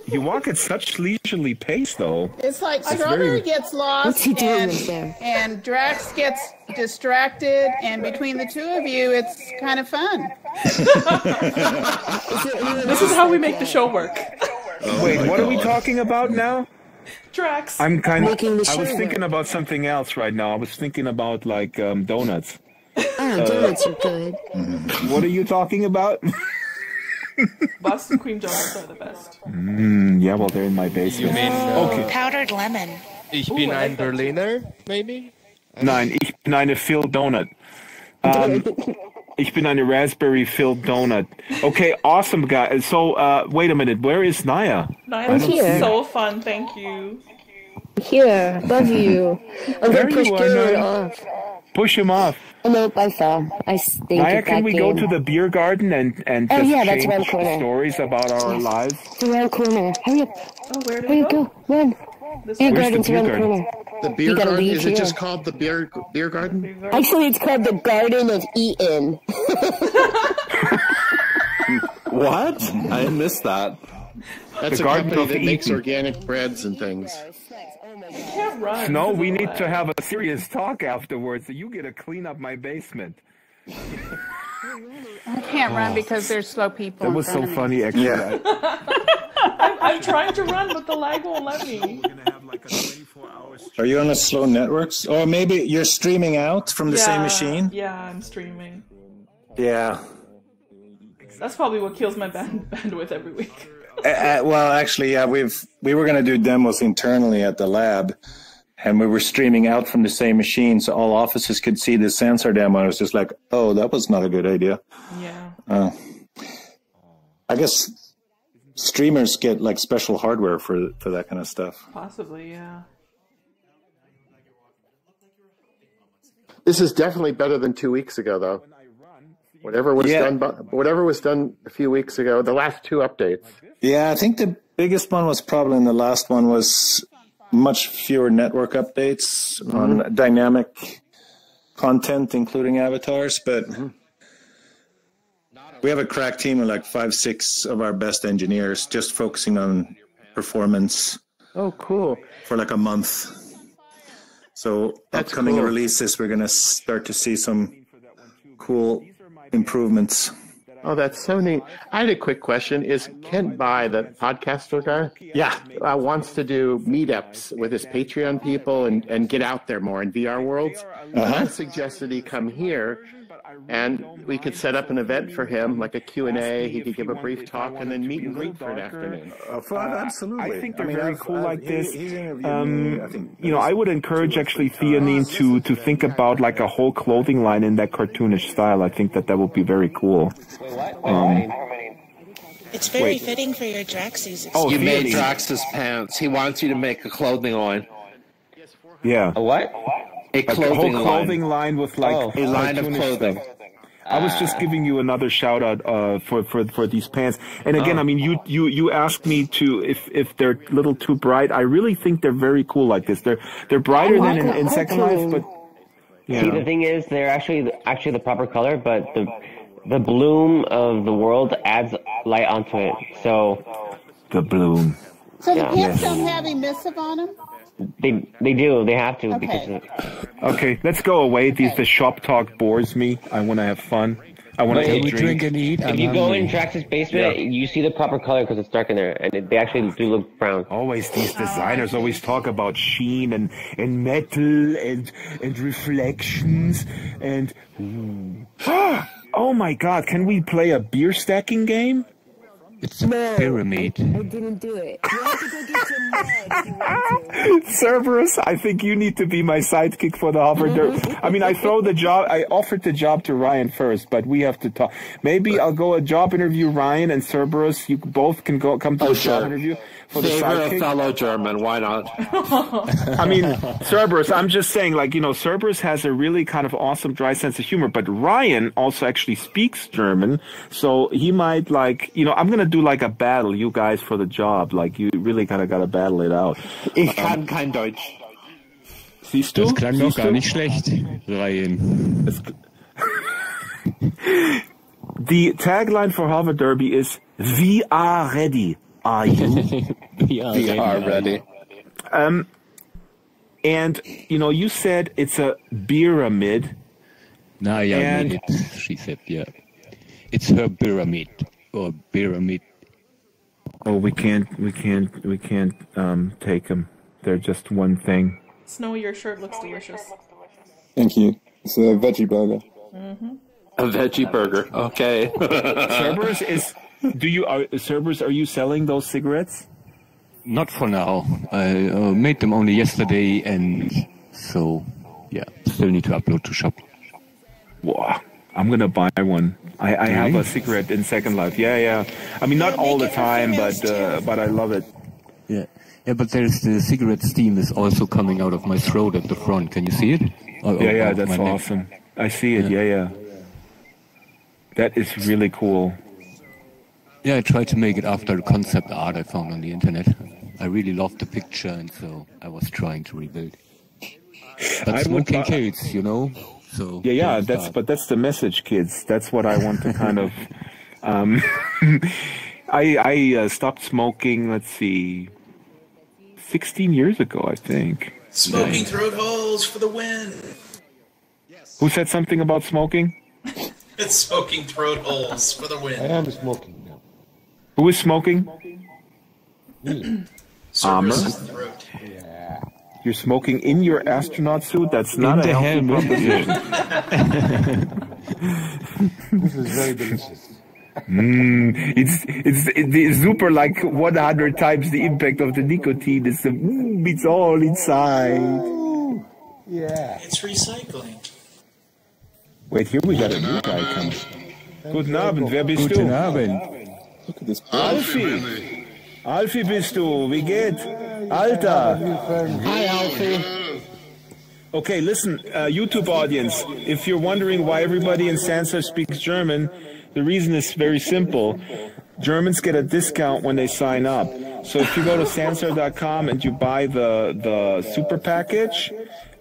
You walk at such leisurely pace, though. It's like Strawberry gets lost, and Drax gets distracted, and between the two of you, it's kind of fun. This is how we make the show work. Wait, what are we talking about now? Drax. I was thinking about something else right now. I was thinking about, like, donuts. Oh, donuts are good. What are you talking about? Boston cream donuts are the best. Yeah, well, they're in my basement. You mean okay. powdered lemon? Ich bin ein Berliner, maybe? Nein, ich bin eine filled donut. Ich bin eine raspberry-filled donut. Okay, awesome, guys. So, wait a minute. Where is Naya? Naya's so fun, thank you. Here, above you. I'm going to push Galen off. Push him off. Oh, nope, I fell. I stink. Naya, can we go to the beer garden and just that's around the corner. Stories about our lives? It's around the corner. Hurry up. Oh, where did you go? Run. Beer garden's around the corner. The beer garden? Is it just called the beer garden? Actually, it's called the Garden of Eaton. What? I missed that. That's a company that makes organic breads and things. You can't run. No, we need to have a serious talk afterwards. So you get to clean up my basement. I can't run because there's slow people. That was so funny, actually. Yeah. I'm trying to run, but the lag won't let me. Are you on a slow network? Or maybe you're streaming out from the same machine? Yeah, I'm streaming. Yeah. That's probably what kills my bandwidth every week. Well, actually, yeah, we were going to do demos internally at the lab, and we were streaming out from the same machine, so all offices could see the Sansar demo. I was just like, oh, that was not a good idea. Yeah. I guess streamers get like special hardware for that kind of stuff. Possibly, yeah. This is definitely better than 2 weeks ago, though. Whatever was done a few weeks ago, the last two updates. Yeah, I think the biggest one was probably in the last one was much fewer network updates on dynamic content, including avatars. But we have a crack team of like 5-6 of our best engineers just focusing on performance. Oh, cool. For like a month. So upcoming releases, we're going to start to see some cool improvements. Oh, that's so neat. I had a quick question. Is Kent Bai, the podcaster guy? Yeah. Wants to do meetups with his Patreon people and get out there more in VR worlds. I suggested he come here and we could set up an event for him, like a Q&A. He could give a brief talk and then meet and greet for an afternoon. Absolutely. I think they're very cool like this. You know, I would encourage actually Theanine to think about like a whole clothing line in that cartoonish style. I think that would be very cool. It's very fitting for your Draxies. Oh, you made Drax's pants. He wants you to make a clothing line. Yeah. A what? A whole clothing line with like a line of clothing. I was just giving you another shout out for these pants. And again, I mean, you asked me to if they're a little too bright. I really think they're very cool like this. They're brighter than in Second Life, but see, the thing is, they're actually the proper color, but the bloom of the world adds light onto it. So the bloom. So the pants don't have emissive on them? They do. They have to because. Okay, let's go away. The shop talk bores me. I want to have fun. I want to drink and eat. If you go in Drax's basement, you see the proper color because it's dark in there, and they actually do look brown. Always these designers always talk about sheen and metal and reflections and. Oh my God! Can we play a beer stacking game? It's a pyramid. I didn't do it. You have to go get your mug if you want to. Cerberus, I think you need to be my sidekick for the hover derby. I mean, I offered the job to Ryan first, but we have to talk. Maybe I'll go a job interview, Ryan and Cerberus. You both can come to a job interview for the sidekick. A fellow German, why not? I mean, Cerberus, I'm just saying, like, you know, Cerberus has a really kind of awesome dry sense of humor, but Ryan also actually speaks German, so he might, like, you know, I'm going to do like a battle, you guys, for the job. Like, you really kind of got to battle it out. Ich kann kein Deutsch. Siehst du? Das klang doch gar nicht schlecht, Ryan. The tagline for Hover Derby is, "We are ready. Are you?" We are ready. And, you know, you said it's a pyramid. Nah, yeah, made it, she said, yeah. It's her pyramid, or pyramid. Oh, we can't take them. They're just one thing. Snowy, your shirt looks delicious. Thank you. It's a veggie burger. A veggie burger. Okay. Cerberus Cerberus, are you selling those cigarettes? Not for now. I made them only yesterday, and so, yeah, still need to upload to shop. Wow, I'm gonna buy one. I have a cigarette in Second Life. Yeah. I mean, not all the time, but I love it. Yeah, but there's the cigarette steam is also coming out of my throat at the front. Can you see it? Yeah, that's awesome. I see it. Yeah. That is really cool. Yeah, I tried to make it after the concept art I found on the internet. I really loved the picture, and so I was trying to rebuild. But smoking kills, you know. So yeah. That's the message, kids. That's what I want to kind of. I stopped smoking. Let's see, 16 years ago, I think. Smoking throat holes for the win. Who said something about smoking? It's smoking throat holes for the win. I am smoking now. Who is smoking? Armor. Yeah. You're smoking in your astronaut suit? That's not a healthy proposition. This is very delicious. It's super, like 100 times the impact of the nicotine. It's all inside. Ooh, yeah. It's recycling. Wait, here we got a new guy coming. Guten Abend, wer bist du? Guten Abend. Look at this. Alfie. Alfie bist du, wie geht? Alter. Hi, Alfie. Okay, listen, YouTube audience, if you're wondering why everybody in Sansar speaks German, the reason is very simple. Germans get a discount when they sign up. So if you go to Sansar.com and you buy the super package,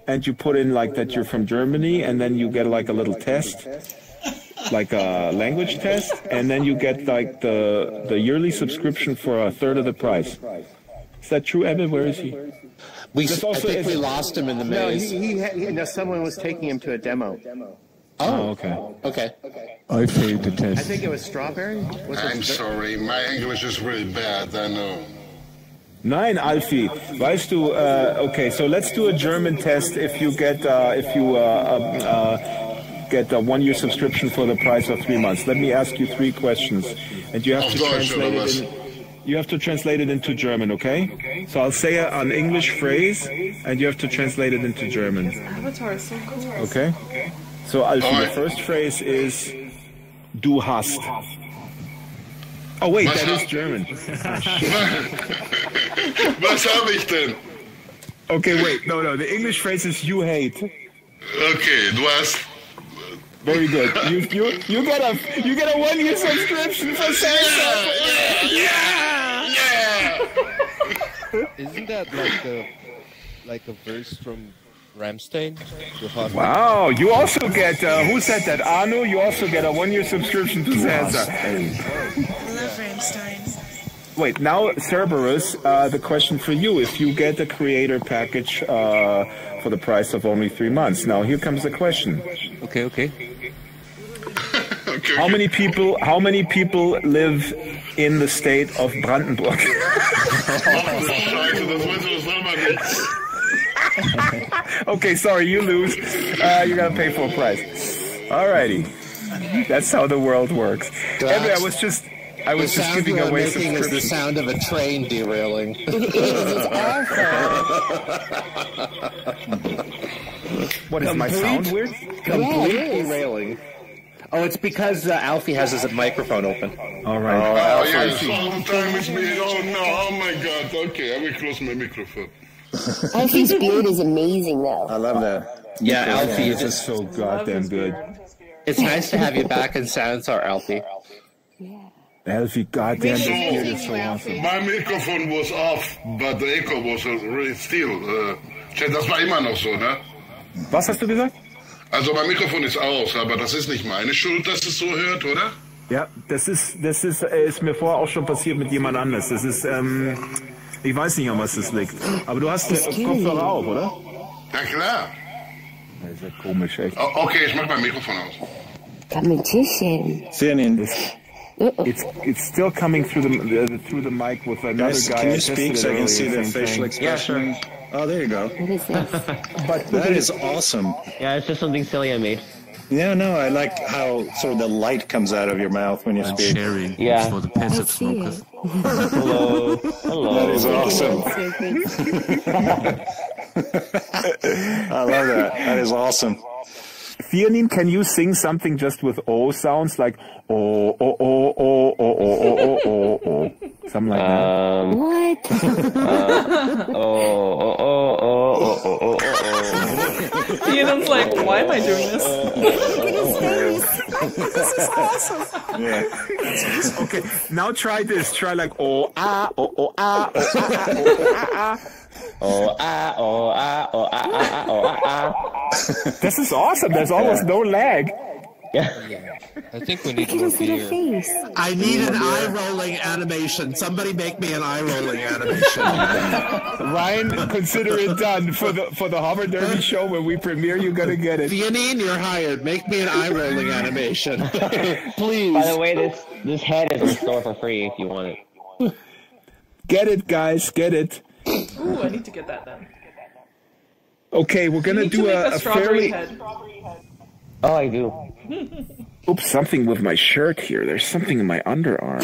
and you put in like that you're from Germany, and then you get like a little test, like a language test, and then you get like the yearly subscription for a third of the price. Is that true, Evan? Where is he? I think we lost him in the maze. No, someone was taking him to a demo. Oh, okay. Okay. I failed the test. I think it was Strawberry. I'm sorry, my English is really bad, I know. Nein, Alfie, weißt du, okay, so let's do a German test if you get a 1-year subscription for the price of 3 months. Let me ask you 3 questions, and you have to translate it into German, okay? So I'll say an English phrase, and you have to translate it into German. Avatar is so cool. Okay? So Alfie, the first phrase is "Du hast." Oh wait, that is German. Was habe ich denn? Okay, wait, no, the English phrase is "you hate." Okay, du hast. Very good. You get a 1-year subscription for Sansar. Yeah. Isn't that like a verse from Ramstein? Wow, you also get, who said that? Anu, you also get a 1-year subscription to Sansar. Love Ramstein. Wait, now Cerberus, the question for you, if you get a creator package for the price of only 3 months. Now here comes the question. Okay. How many people live in the state of Brandenburg? Okay, sorry, you lose. You gotta pay full price. Alrighty. That's how the world works. Anyway, I was just giving away subscription. Is the sound of a train derailing. It is. It's awful. What is my sound weird? Complete derailing. Oh, it's because Alfie has his microphone open. All right. Oh, yeah, sometimes me. Oh, no. Oh, my God. Okay, I will close my microphone. Alfie's beard is amazing, though. I love that. Yeah, Alfie is just so goddamn good. It's nice to have you back in Sansar, Alfie. Alfie, goddamn, this beard is so awesome. My microphone was off, but the echo was really still. Das war immer noch so, ne? Was hast du gesagt? Also mein Mikrofon ist aus, aber das ist nicht meine Schuld, dass es so hört, oder? Ja, das ist mir vorher auch schon passiert mit jemand anders. Das ist, ich weiß nicht, an was das liegt. Aber du hast Kopfhörer auf, oder? Ja, klar. Das ist ja komisch, echt. Okay, ich mach mein Mikrofon aus. Competition. It's still coming through the mic with another guy. Can you speak so I can see the facial expression? Yeah, sure. Oh, there you go. What is this? But that is awesome. Yeah, it's just something silly I made. Yeah, no, I like how sort of the light comes out of your mouth when you speak. Sharing. Yeah. It's for the passive smokers. Hello. Hello. That is awesome. I love that. That is awesome. Theanine, can you sing something just with O sounds, like oh, oh, oh, oh, oh, oh, oh, oh, oh, oh, something like that? What? Ian's like, why am I doing this? Look at his face. This is awesome. Yeah. Okay, now try this. Try like oh ah oh oh ah oh ah oh ah oh ah oh ah oh ah oh ah ah. This is awesome. There's almost no lag. Yeah. I think we need more beer. I need an eye-rolling animation. Somebody make me an eye-rolling animation. Ryan, consider it done for the Hover Derby show when we premiere. You gotta get it. Theanine, you're hired. Make me an eye-rolling animation, please. By the way, this head is in store for free if you want it. Get it, guys. Get it. Ooh, I need to get that then. Okay, we're gonna do a fairly. Head. Oh, I do. Oops, something with my shirt here. There's something in my underarm.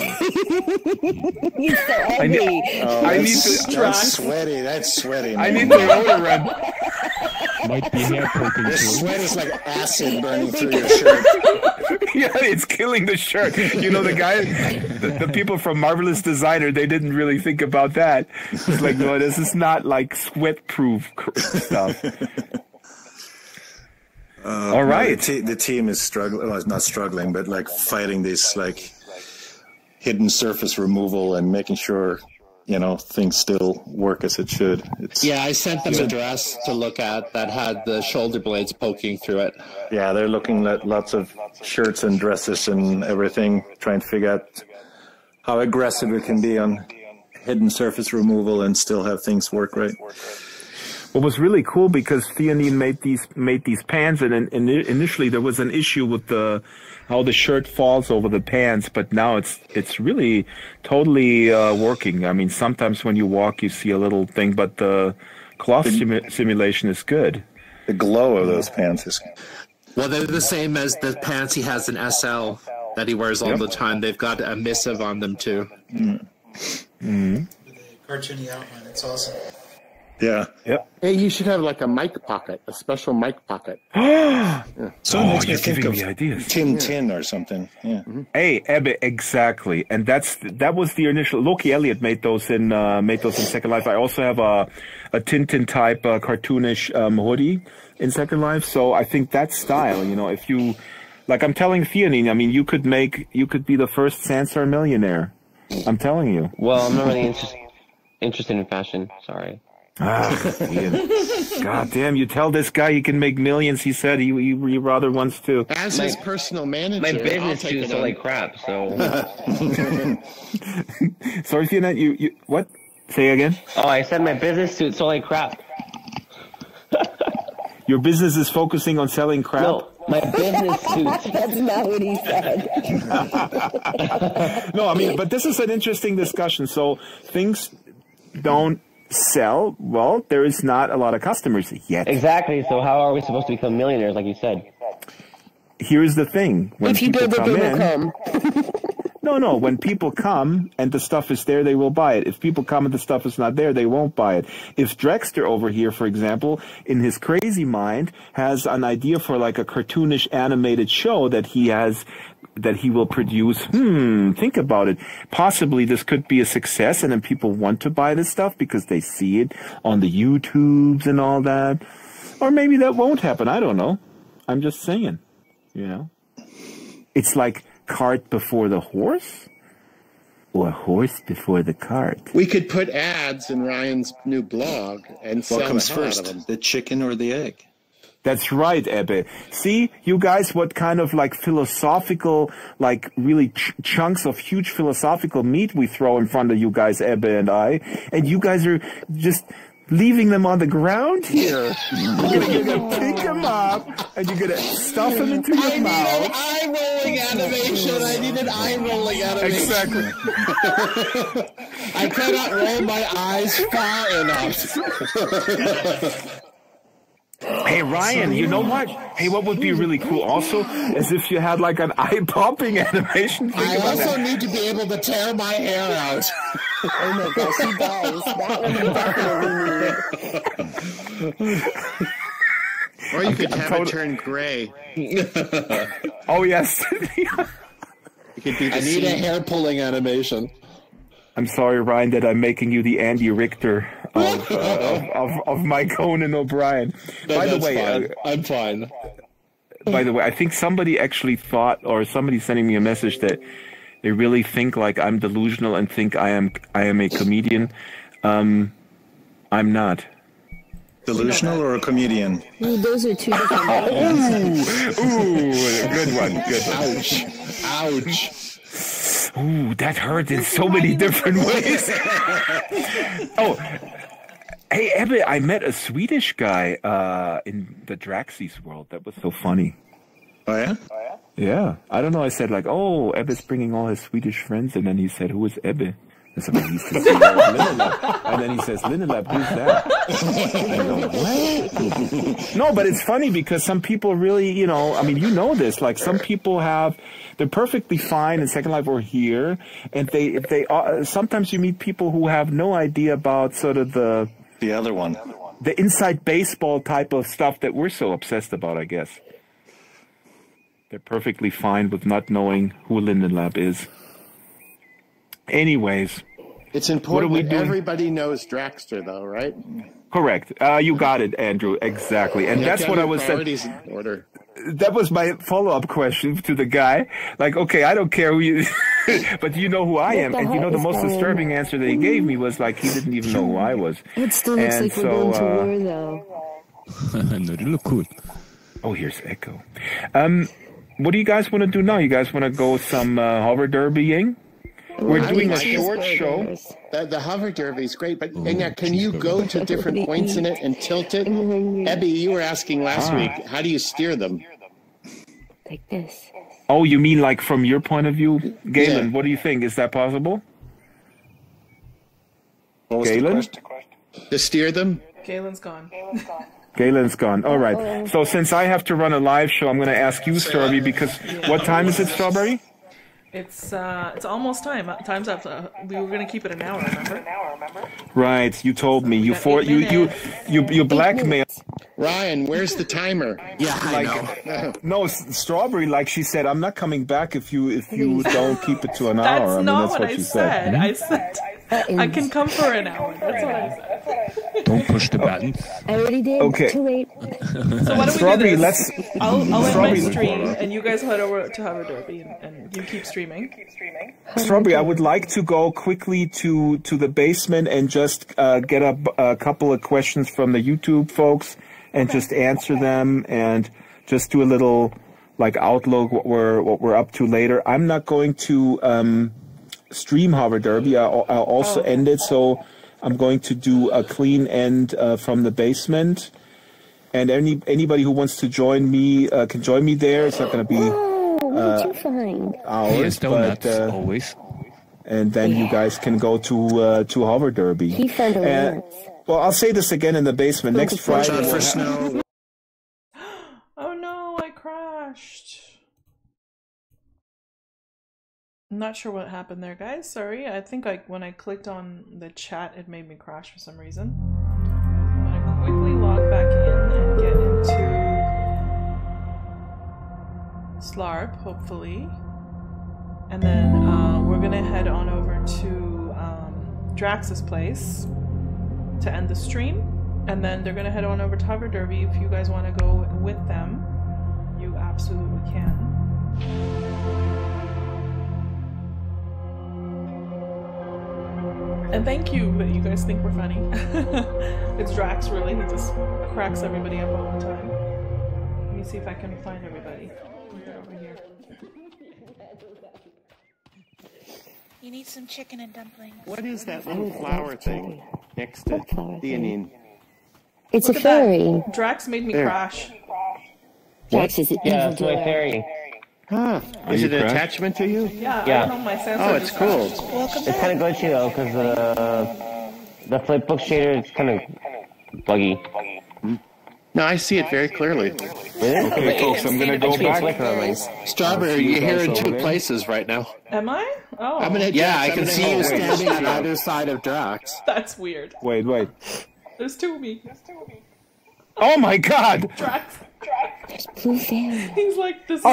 I need to. That's sweaty. That's sweaty. I need deodorant. Might be hair poking The through. sweat is like acid burning through your shirt. Yeah, it's killing the shirt. You know, the guy, the people from Marvelous Designer, they didn't really think about that. It's like, no, this is not like sweat-proof stuff. All right. The team is struggling. Well, it's not struggling, but like fighting this like hidden surface removal and making sure, you know, things still work as it should. Yeah, I sent them a dress to look at that had the shoulder blades poking through it. Yeah, they're looking at lots of shirts and dresses and everything, trying to figure out how aggressive it can be on hidden surface removal and still have things work right. What was really cool, because Theanine made these pants, and initially there was an issue with how the shirt falls over the pants, but now it's really totally working. I mean, sometimes when you walk, you see a little thing, but the cloth simulation is good. The glow of those pants is. Well, they're the same as the pants he has in SL that he wears all the time. They've got a missive on them too. Cartoony outline. It's awesome. Yeah. Yep. Hey, you should have like a mic pocket, a special mic pocket. So it makes me think of ideas. Tintin or something. Yeah. Hey, Ebbe, exactly. And that was the initial. Loki Elliott made those in Second Life. I also have a Tintin type cartoonish hoodie in Second Life. So I think that style, you know, if you, like I'm telling Theanine, I mean, you could be the first Sansar millionaire. I'm telling you. Well, I'm not really interested in fashion. Sorry. Ian. God damn, you tell this guy he can make millions. He said he rather wants to. As his personal manager, my business suits are like crap, so. Sorry, Fiona, you what? Say again? Oh, I said my business suits are like crap. Your business is focusing on selling crap? No, my business suits. That's not what he said. No, I mean, but this is an interesting discussion. So things don't sell. Well, there is not a lot of customers yet. Exactly. So how are we supposed to become millionaires, like you said? Here's the thing: when if you people build a come in, boom.com. No. When people come and the stuff is there, they will buy it. If people come and the stuff is not there, they won't buy it. If Drexter over here, for example, in his crazy mind, has an idea for like a cartoonish animated show that he will produce, think about it. Possibly this could be a success, and then people want to buy this stuff because they see it on the YouTubes and all that. Or maybe that won't happen. I don't know. I'm just saying, you know. It's like cart before the horse, or horse before the cart. We could put ads in Ryan's new blog and sell What comes the hell out of first, them. the chicken or the egg? That's right, Ebbe. See, you guys, what kind of like philosophical, like really chunks of huge philosophical meat we throw in front of you guys, Ebbe and I, and you guys are just leaving them on the ground here. You're gonna pick them up and you're gonna stuff them into your mouth. I need an eye-rolling animation. Exactly. I cannot roll my eyes far enough. Hey, Ryan, you know what? Hey, what would be really cool also is if you had like an eye-popping animation. I also need to be able to tear my hair out. Oh my gosh, he does. That one we definitely need. Or you could have it turn gray. Oh, yes. You could be I need a hair-pulling animation. I'm sorry, Ryan, that I'm making you the Andy Richter of my Conan O'Brien. No, by the way, fine. I'm fine. By the way, I think somebody actually thought, or somebody sending me a message that they really think like I'm delusional and think I am a comedian. I'm not. Delusional or a comedian? Ooh, those are two different things. Ooh, good one. Good one. Ouch. Ooh, that hurt in so many different ways. Oh, hey, Ebbe, I met a Swedish guy in the Draxis world. That was so funny. Oh, yeah? Yeah. I don't know. I said, like, oh, Ebbe's bringing all his Swedish friends. And then he said, who is Ebbe? I said, well, he's the CEO of Linnelab. And then he says, Linnelab, who's that? I go, what? No, but it's funny because some people really, you know, I mean, you know this, like some people they're perfectly fine in Second Life or here. And they sometimes you meet people who have no idea about sort of the other one, the inside baseball type of stuff that we're so obsessed about, I guess. They're perfectly fine with not knowing who Linnelab is. Anyways, it's important that everybody knows Draxter, though, right? Correct. You got it, Andrew. Exactly, and that's what I was saying. In order. That was my follow-up question to the guy. Like, okay, I don't care who you, but you know who I am, and you know the most disturbing answer that he gave me was like he didn't even know who I was. It still looks like we're going to war, though. No, they look cool. Oh, here's Echo. What do you guys want to do now? You guys want to go some hover derbying? We're doing a short show. The hover derby is great, but Enya, can you go to different points in it and tilt it? Ebby, you were asking last week, how do you steer them? Like this. Oh, you mean like from your point of view? Galen, what do you think? Is that possible? Galen? To steer them? Galen's gone. Galen's gone. All right. So since I have to run a live show, I'm going to ask you, Strawberry, because what time is it, Strawberry? It's almost time. Time's up. We were gonna keep it an hour, remember? Right. You told me. You blackmailed. Ryan, where's the timer? Yeah, I know. No, Strawberry, like she said, I'm not coming back if you don't keep it to an hour. That's not what I she said. I said I can come for an hour. That's what I said. Don't push the buttons. I already did. Okay. Too late. So why don't we do this? I'll end my stream, and you guys head over to Hover Derby, and you keep streaming. Strawberry, I would like to go quickly to the basement and just get a couple of questions from the YouTube folks and just answer them and just do a little like outlook what we're up to later. I'm not going to stream Hover Derby. I'll also end it, so I'm going to do a clean end from the basement. And anybody who wants to join me can join me there. It's not going to be hours, but always. And then you guys can go to Hover Derby. He found a lance. Well, I'll say this again in the basement next Friday. For snow. Oh no, I crashed. not sure what happened there, guys. Sorry. I think when I clicked on the chat, it made me crash for some reason. I'm gonna quickly log back in and get into Slarp, hopefully. And then we're gonna head on over to Drax's place to end the stream. And then they're gonna head on over to Hover Derby. If you guys want to go with them, you absolutely can. And thank you that you guys think we're funny. It's Drax, really. He just cracks everybody up all the time. Let me see if I can find everybody. Get over here. You need some chicken and dumplings. What is that little flower thing next to Theanine? It's Look a at that. fairy. Drax made me There. crash. Drax is an Yeah, evil it's my dwarf. fairy. Huh. Is it an attachment to you? Yeah, Yeah. I know my Sansar Oh, it's just cool. crashed. Welcome It's kind of glitchy though, because the flipbook shader is kind of buggy. No, I see it very clearly. Really? Okay, folks, I'm gonna go back. Strawberry, you're here in two places right now. Am I? Oh. I'm gonna Yeah, I I'm can gonna see you help standing on you. either side of Drax. That's weird. Wait. There's two of me. Oh my God! Drax. Blue fairy. He's like, this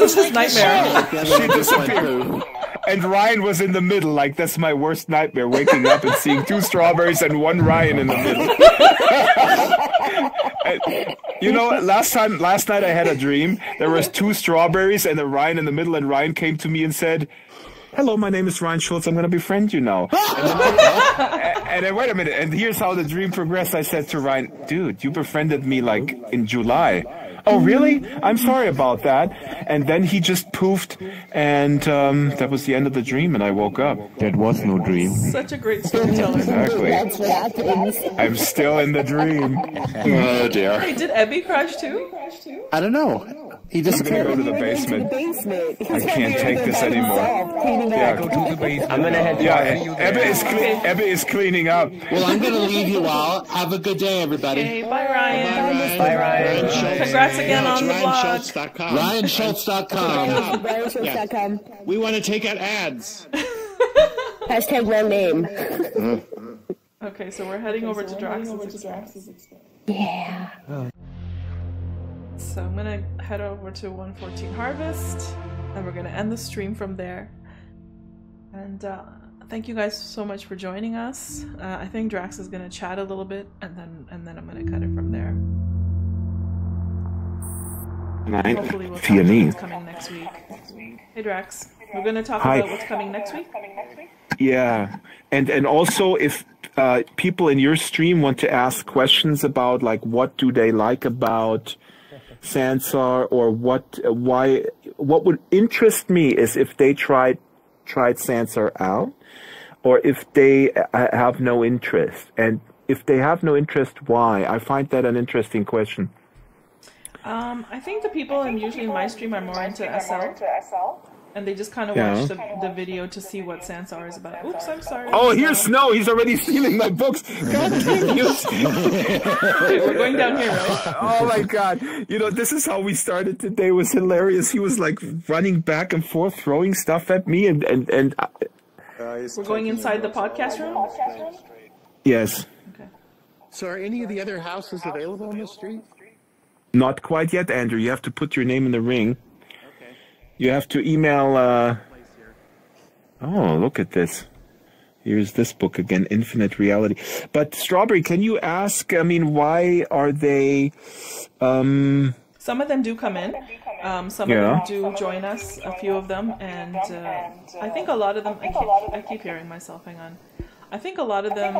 is his nightmare. She disappeared. And Ryan was in the middle. Like, that's my worst nightmare, waking up and seeing 2 strawberries and 1 Ryan in the middle. And, you know, last night I had a dream. There was 2 strawberries and a Ryan in the middle, and Ryan came to me and said, "Hello, my name is Ryan Schultz. I'm going to befriend you now." And then, wait a minute. And here's how the dream progressed. I said to Ryan, "Dude, you befriended me like in July." "Oh, really? I'm sorry about that." And then he just poofed, and that was the end of the dream, and I woke up. That was no dream. Such a great storyteller. Exactly. That's what happens. I'm still in the dream. Oh dear. Hey, did Ebby crash too? I don't know. He I'm gonna disappeared. go to the basement. Basement. I can't take this anymore. Yeah. Go to the basement. I'm gonna head to Ebbe is cleaning up. Well, I'm going to leave you all. Have a good day, everybody. Okay, bye Ryan. Bye, Ryan. Congrats again on the blog. RyanSchultz.com. RyanSchultz.com. RyanSchultz.com. We want to take out ads. Hashtag wrong name. Okay, so we're heading over to Drax. Yeah. So I'm gonna head over to 114 Harvest, and we're gonna end the stream from there. And thank you guys so much for joining us. I think Drax is gonna chat a little bit, and then I'm gonna cut it from there. Hopefully we'll talk about what's coming next week. Hey Drax, we're gonna talk about what's coming next week. Yeah, and also if people in your stream want to ask questions about like what do they like about Sansar, or what would interest me is if they tried Sansar out, or if they have no interest, and if they have no interest, why? I find that an interesting question. I think the people usually in my stream are more into SL. And they just kind of watch the video to see what Sansar is about. Oops, I'm sorry. Oh, here's Snow. He's already stealing my books. God damn you. Okay, we're going down here, right? Oh my God. You know, this is how we started today. It was hilarious. He was like running back and forth, throwing stuff at me, and we're going inside the podcast room? Yes. Okay. So are any of the other houses available on the street? Not quite yet, Andrew. You have to put your name in the ring. You have to email, oh, look at this. Here's this book again, Infinite Reality. But Strawberry, can you ask, I mean, why are they, Some of them do come in. Some of them do join us, a few of them. And I think a lot of them, I keep hearing myself, hang on. I think a lot of them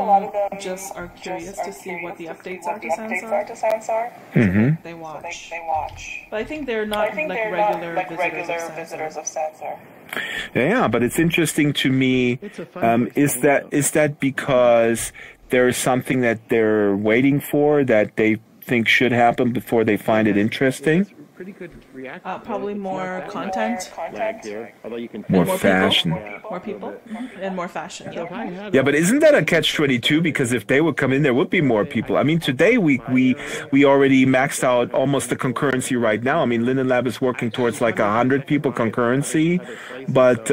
just are curious to see what the updates are to Sansar. Mm-hmm. They watch. But I think they're not like regular visitors of Sansar. Yeah, but it's interesting to me. Is that because there is something that they're waiting for that they think should happen before they find it interesting? pretty good reaction. Probably more content. Although you can more fashion. More people and more fashion. Yeah, but isn't that a catch-22? Because if they would come in, there would be more people. I mean, today we already maxed out almost the concurrency right now. I mean, Linden Lab is working towards like 100 people concurrency, but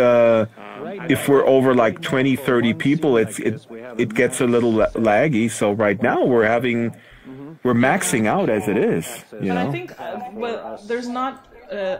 if we're over like 20, 30 people, it gets a little laggy. So right now we're maxing out as it is. You know? I think there's not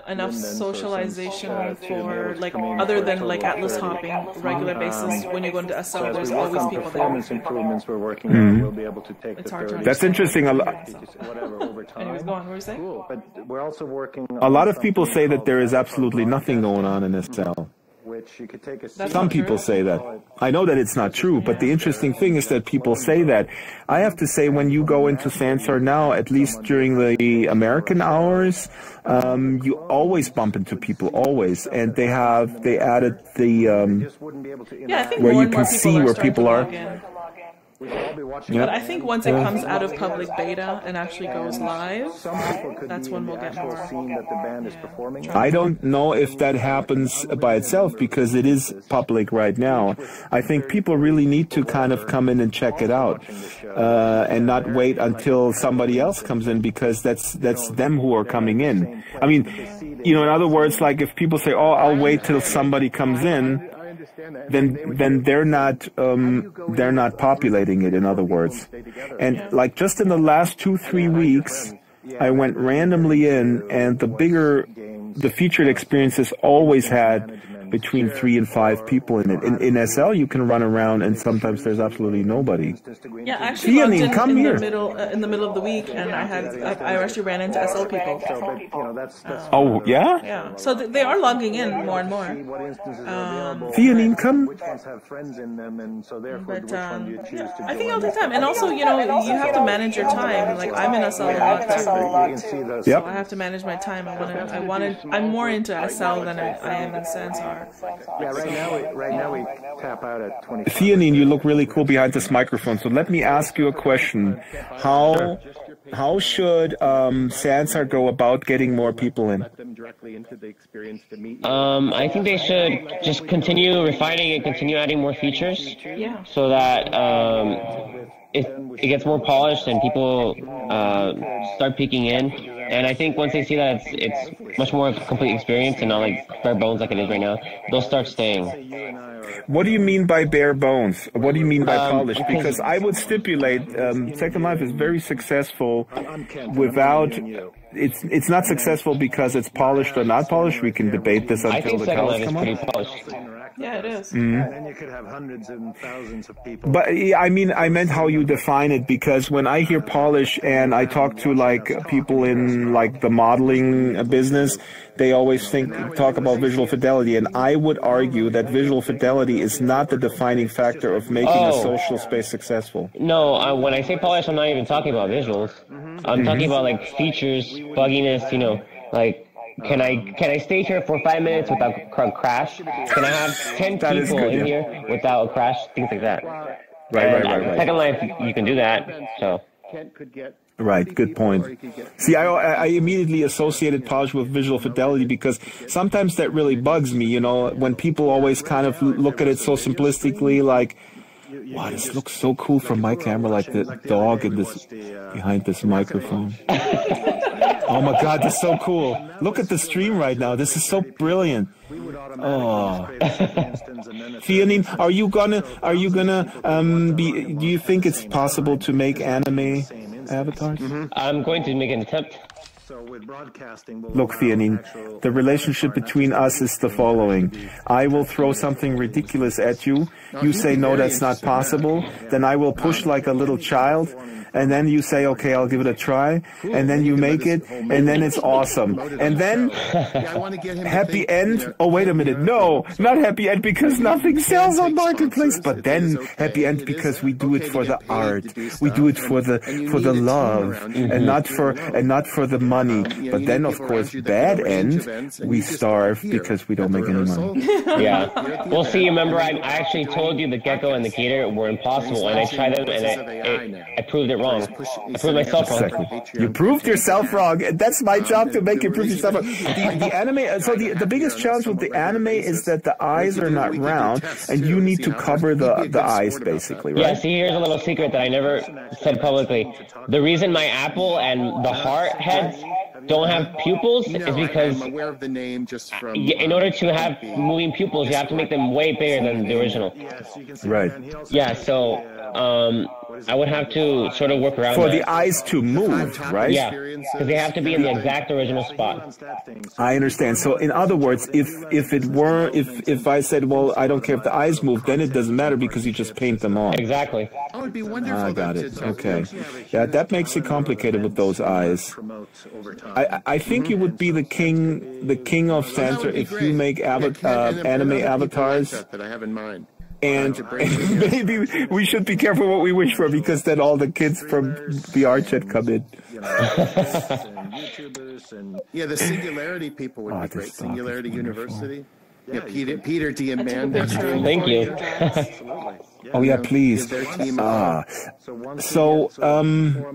enough socialization for like other than like Atlas hopping regular basis. When you go into SL, there's always people there. Performance improvements we're working on. We'll be able to take it's hard to That's interesting. Anyways, go on. What were you saying? Cool, but we're also working. A lot of people say that there is absolutely nothing going on in SL. Which you could take a Some people say that. I know that it's not true, but the interesting thing is that people say that. I have to say, when you go into Sansar now, at least during the American hours, you always bump into people, always. And they added the, I think where more you and can more see where people are. But I think once it comes out of public beta and actually goes live, that's when we'll get more. I don't know if that happens by itself because it is public right now. I think people really need to kind of come in and check it out and not wait until somebody else comes in, because that's them who are coming in. I mean, in other words, like if people say, "Oh, I'll wait till somebody comes in," then they're not populating it, in other words. And like just in the last 2-3 weeks, I went randomly in, and the featured experiences always had between 3 and 5 people in it. In SL, you can run around, and sometimes there's absolutely nobody. Yeah, I actually logged in the middle of the week, and I actually ran into SL people. Oh yeah. Yeah. So they are logging in more and more. Theanine, come. But I think it'll take time, and also you have to manage your time. Like I'm in SL a lot too. So I have to manage my time. I'm more into SL than I am in Sansar. Yeah, right now we tap out at 20. Theanine, you look really cool behind this microphone. So let me ask you a question. How should Sansar go about getting more people in? I think they should just continue refining and continue adding more features. Yeah. So that it gets more polished and people start peeking in. And I think once they see that it's much more of a complete experience and not like bare bones like it is right now, they'll start staying. What do you mean by bare bones? What do you mean by polished? Because I would stipulate Second Life is very successful without... It's not successful because it's polished or not polished. We can debate this until the cows come up. Yeah, it is. And then you could have hundreds and thousands of people. But I meant how you define it, because when I hear polish and I talk to like people in like the modeling business, they always talk about visual fidelity, and I would argue that visual fidelity is not the defining factor of making a social space successful. No, when I say polish, I'm not even talking about visuals. I'm talking about like features, bugginess, like can I stay here for 5 minutes without crash? Can I have 10 people in here without a crash? Things like that. Right. Second Life, you can do that. So. Right, good point. See, I immediately associated polish with visual fidelity because sometimes that really bugs me, when people always kind of look at it so simplistically, like, wow, this looks so cool from my camera, like the dog in this behind this microphone. Oh my God, this is so cool. Look at the stream right now. This is so brilliant. Oh. Theanine, are you gonna do you think it's possible to make anime avatars? I'm going to make an attempt. Look, Theanine, the relationship between us is the following. I will throw something ridiculous at you. You say, no, that's not possible. Then I will push like a little child. And then you say, okay, I'll give it a try. And then you make it. And then it's awesome. And then happy end. Oh, wait a minute. No, not happy end because nothing sells on Marketplace. But then happy end because we do it for the art. We do it for the love and not for the money. But then, of course, bad end, we starve because we don't make any money. Yeah. Well, see, remember, I actually told you the gecko and the gator were impossible, and I tried them, and I proved it wrong. I proved myself wrong. Exactly. You proved yourself wrong. That's my job to make you prove yourself wrong. The anime. So the biggest challenge with the anime is that the eyes are not round, and you need to cover the eyes basically, right? Yeah. See, here's a little secret that I never said publicly. The reason my apple and the heart heads don't have pupils is because I'm aware of the name just from. In order to have moving pupils, you have to make them way bigger than the original. Right. Yeah. So I would have to sort of work around for that. the eyes to move, right? Yeah, because they have to be in the exact original spot. I understand. So, in other words, if I said, well, I don't care if the eyes move, then it doesn't matter because you just paint them on. Exactly. Oh, it'd be wonderful. I got it. Okay. Yeah, that makes it complicated with those eyes. I think you would be the king of Sansar if you make anime avatars. That I have in mind. And maybe we should be careful what we wish for, because then all the kids from VR chat come in. Yeah, the Singularity people would be great. Singularity University. Yeah, Peter D. and Man. Thank you. Oh yeah, please. So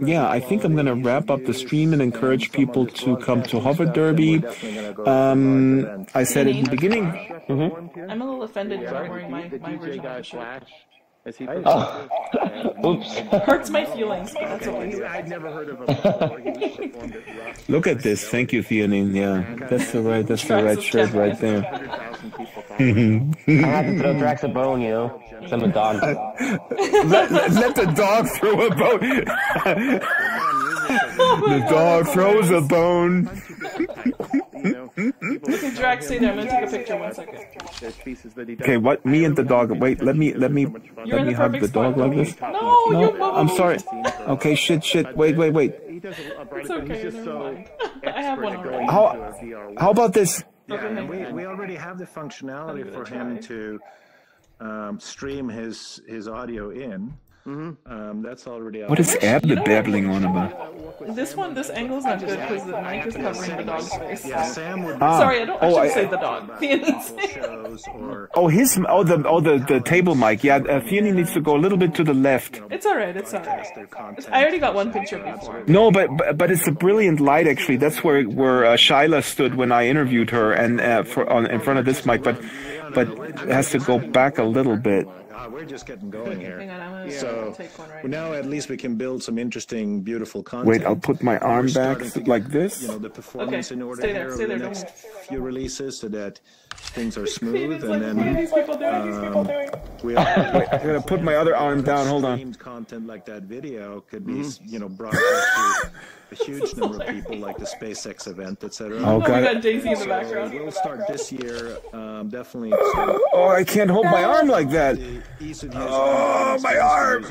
yeah, I think I'm gonna wrap up the stream and encourage people to come to Hover Derby. I said at the beginning. I'm a little offended you're not wearing my version of the shirt. Oh, oops. Hurts my feelings, but that's okay. I'd never heard of him. Look at this. Thank you, Theanine. Yeah, that's the right shirt right there. I had to throw Drax a bone, you know. I'm a dog. Let the dog throw a bone. The dog throws a bone. Look at Drax stay there. I'm gonna take a picture 1 second. Okay, what? Me and the dog. Wait, let me hug the dog like this. No, I'm sorry. Okay, shit. Wait. It's okay. Never mind. I have one already. How about this? Okay. We already have the functionality for him to stream his audio in. That's already. What is Abby babbling on about? This angle is not good because the mic is covering the dog's face. Yeah, Sam would. Sorry, I should say the dog. The table mic. Yeah, Theanine needs to go a little bit to the left. It's alright. I already got one picture before. No, but it's a brilliant light actually. That's where Shyla stood when I interviewed her, and in front of this mic, but it has to go back a little bit. We're just getting going here. Hang on, I'm gonna take one right now. At least we can build some interesting, beautiful content. Wait, I'll put my arm back like this. You know, the performance in order here over the next few releases so that things are smooth, and then what are these people doing? Wait, I'm gonna put my other arm down. Hold on. Content like that video could be, broadcast to a huge number of people, like the SpaceX event, etc. Oh, we got Daisy in the background. We'll start this year, definitely. Oh, I can't hold my arm like that. Oh, my arm!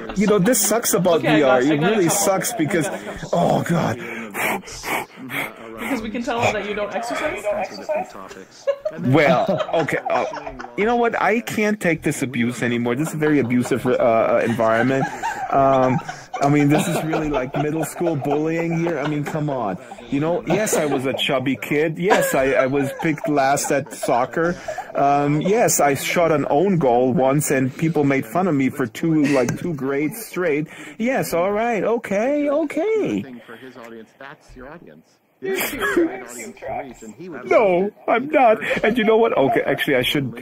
This sucks about VR. It really sucks because, oh god. Because we can tell that you don't exercise? Well, okay. You know what? I can't take this abuse anymore. This is a very abusive environment. I mean, this is really like middle school bullying here. I mean, come on. Yes, I was a chubby kid. Yes, I was picked last at soccer. Yes, I shot an own goal once and people made fun of me for two grades straight. Yes, all right. Okay. For his audience, that's your audience. No, I'm not. And you know what? Okay, actually, I should.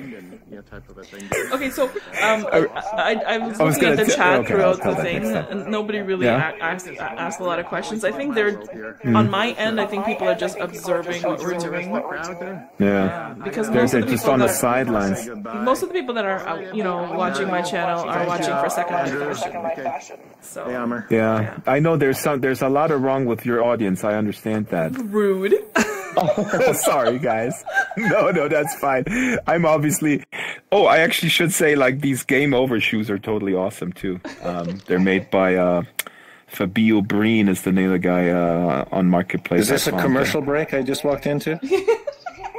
Okay, so I was looking at the chat throughout the thing, and nobody really asked a lot of questions. I think they're on my end. I think people are just observing what we're doing. Yeah, because they're just on the sidelines. Most of the people that are watching my channel are watching for second-hand fashion. So yeah, I know there's a lot of wrong with your audience. I understand that. Rude. Oh, sorry, guys. No, that's fine. I'm obviously. Oh, I actually should say, these Game Over shoes are totally awesome too. They're made by Fabio Breen is the name of the guy on Marketplace. Is this a commercial break I just walked into?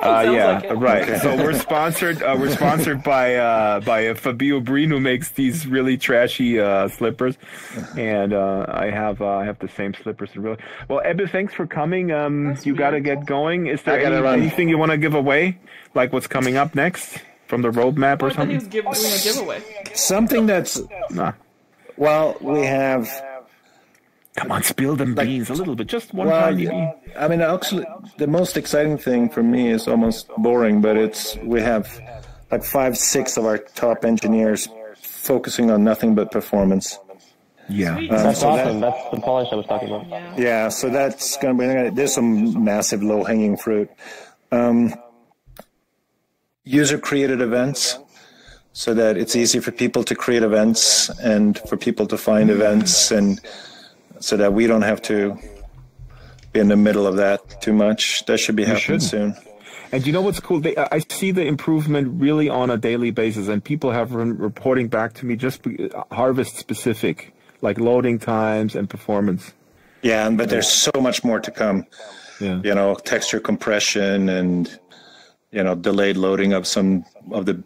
Right. So we're sponsored. We're sponsored by Fabio Breen, who makes these really trashy slippers, and I have the same slippers. Really well. Ebbe, thanks for coming. You got to get going. Is there anything you want to give away, like what's coming up next from the roadmap or something? He was doing a giveaway. Something that's well, we have. Come on, spill them beans a little bit. Just one tiny bean. I mean, actually, the most exciting thing for me is almost boring, but we have like 5, 6 of our top engineers focusing on nothing but performance. Yeah, that's awesome. That's the polish I was talking about. Yeah, so that's going to be. There's some massive low-hanging fruit. User-created events, so that it's easy for people to create events and for people to find events and. So that we don't have to be in the middle of that too much. That should be happening soon. And you know what's cool? I see the improvement really on a daily basis, and people have been reporting back to me just harvest specific, like loading times and performance. Yeah, but there's so much more to come. Yeah. You know, texture compression and, you know, delayed loading of some of the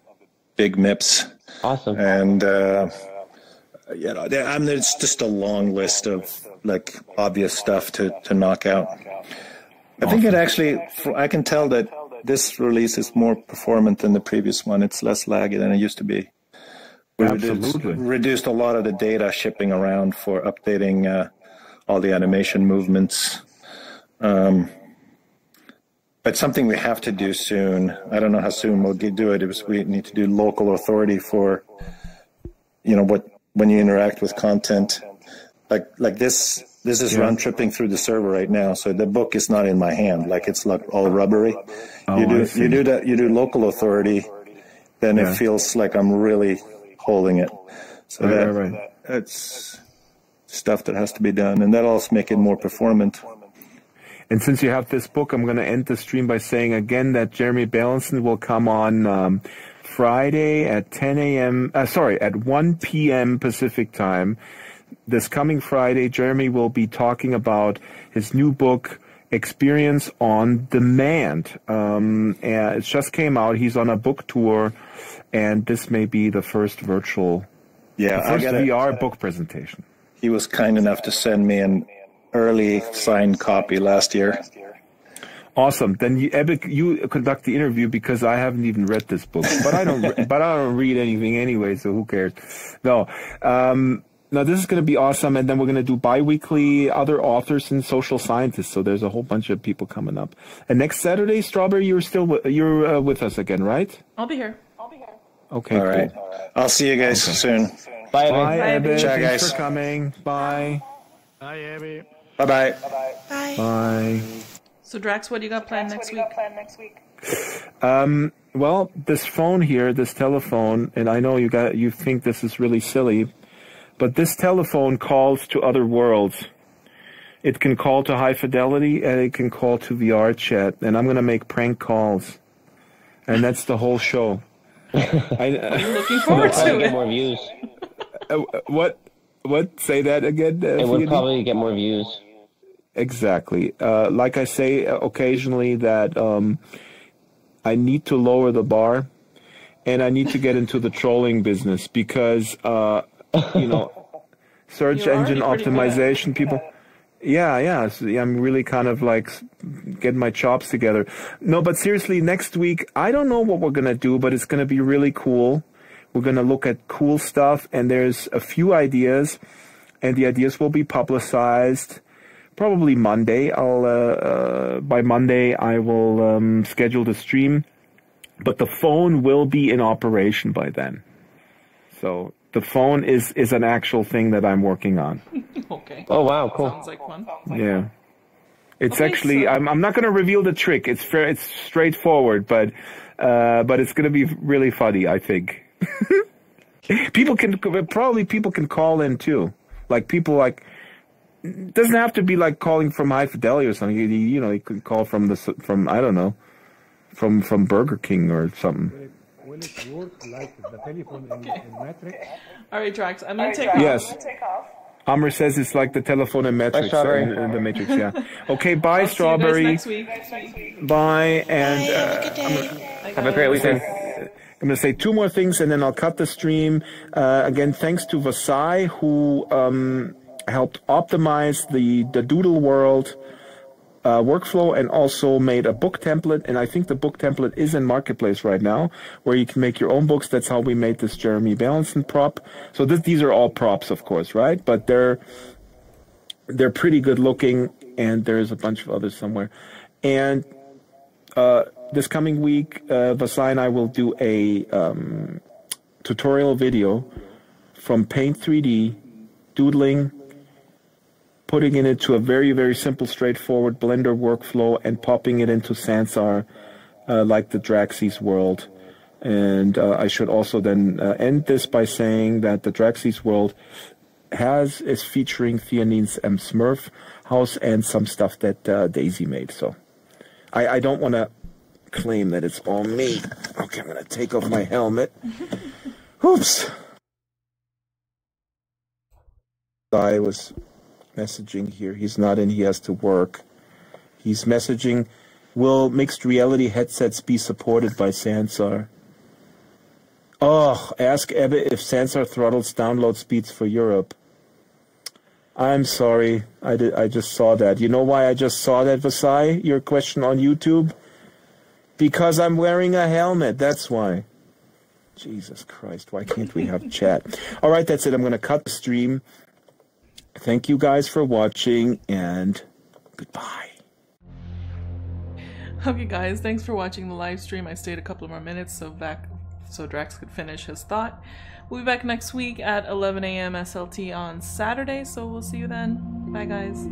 big MIPS. Awesome. And, you know, it's just a long list of like obvious stuff to knock out. I think it actually, I can tell that this release is more performant than the previous one. It's less laggy than it used to be. We reduced a lot of the data shipping around for updating all the animation movements. But something we have to do soon. I don't know how soon we'll do it. We need to do local authority for, you know, when you interact with content, like this is run tripping through the server right now. So the book is not in my hand, like it's like all rubbery. You do local authority, then it feels like I'm really holding it. So that's stuff that has to be done, and that'll also make it more performant. And since you have this book, I'm going to end the stream by saying again that Jeremy Balanson will come on Friday at 10 a.m. At 1 p.m. Pacific time. This coming Friday, Jeremy will be talking about his new book, Experience on Demand. And it just came out. He's on a book tour, and this may be the first VR book presentation. He was kind enough to send me an early signed copy last year. Awesome. Then you conduct the interview because I haven't even read this book, but I don't read anything anyway, so who cares? No. Now this is going to be awesome, and then we're going to do bi-weekly other authors and social scientists. So there's a whole bunch of people coming up. And next Saturday, Strawberry, you're with us again, right? I'll be here. Okay. All right. I'll see you guys soon. Bye, Abby. Ciao, Thanks guys. for coming. Bye. Bye, Abby. Bye-bye. Bye. Bye. So Drax, what do you got planned next week? Well, this phone here, this telephone, and I know you think this is really silly, but this telephone calls to other worlds. It can call to high fidelity and it can call to VR chat, and I'm going to make prank calls. And that's the whole show. I'm looking forward to it. Get more views. What? Say that again. It would probably get more views. Exactly. Like I say occasionally that I need to lower the bar, and I need to get into the trolling business because search engine optimization people. Yeah. So I'm really kind of like getting my chops together. No, but seriously, next week, I don't know what we're going to do, but it's going to be really cool. We're going to look at cool stuff, and there's a few ideas, and the ideas will be publicized probably Monday. By Monday, I will schedule the stream, but the phone will be in operation by then. So the phone is an actual thing that I'm working on. Okay. Oh wow, cool. Sounds like fun. Yeah. It's actually I'm not going to reveal the trick. It's straightforward, but it's going to be really funny, I think. people can call in too. Like people it doesn't have to be like calling from high fidelity or something. You can call from I don't know, from Burger King or something. Will it work like the telephone in Matrix? All right, Drax, I'm going to take off. Yes. Amr says it's like the telephone in Matrix. In the Matrix, yeah. Okay, bye, I'll Strawberry. See you guys next week. Bye, and have a great weekend. I'm going to say two more things, and then I'll cut the stream. Again, thanks to Vasai, who helped optimize the Doodle World workflow and also made a book template. And I think the book template is in Marketplace right now, where you can make your own books. That's how we made this Jeremy Balanson prop. So these are all props, of course, right? But they're pretty good looking, and there's a bunch of others somewhere. And this coming week, Vasai and I will do a tutorial video from Paint 3D, doodling, putting it into a very, very simple, straightforward Blender workflow and popping it into Sansar like the Draxy's world. And I should also then end this by saying that the Draxy's world is featuring Theanine's M. Smurf house and some stuff that Daisy made. So I don't want to claim that it's all me. Okay, I'm going to take off my helmet. Oops. I was messaging here. He's not in. He has to work. He's messaging, will mixed reality headsets be supported by Sansar? Oh, ask Ebbe if Sansar throttles download speeds for Europe. I'm sorry. I just saw that. You know why I just saw that, Vasai? Your question on YouTube? Because I'm wearing a helmet. That's why. Jesus Christ. Why can't we have chat? All right, that's it. I'm going to cut the stream. Thank you guys for watching, and goodbye. Okay, guys, thanks for watching the live stream. I stayed a couple more minutes so Drax could finish his thought. We'll be back next week at 11 a.m. SLT on Saturday, so we'll see you then. Bye, guys.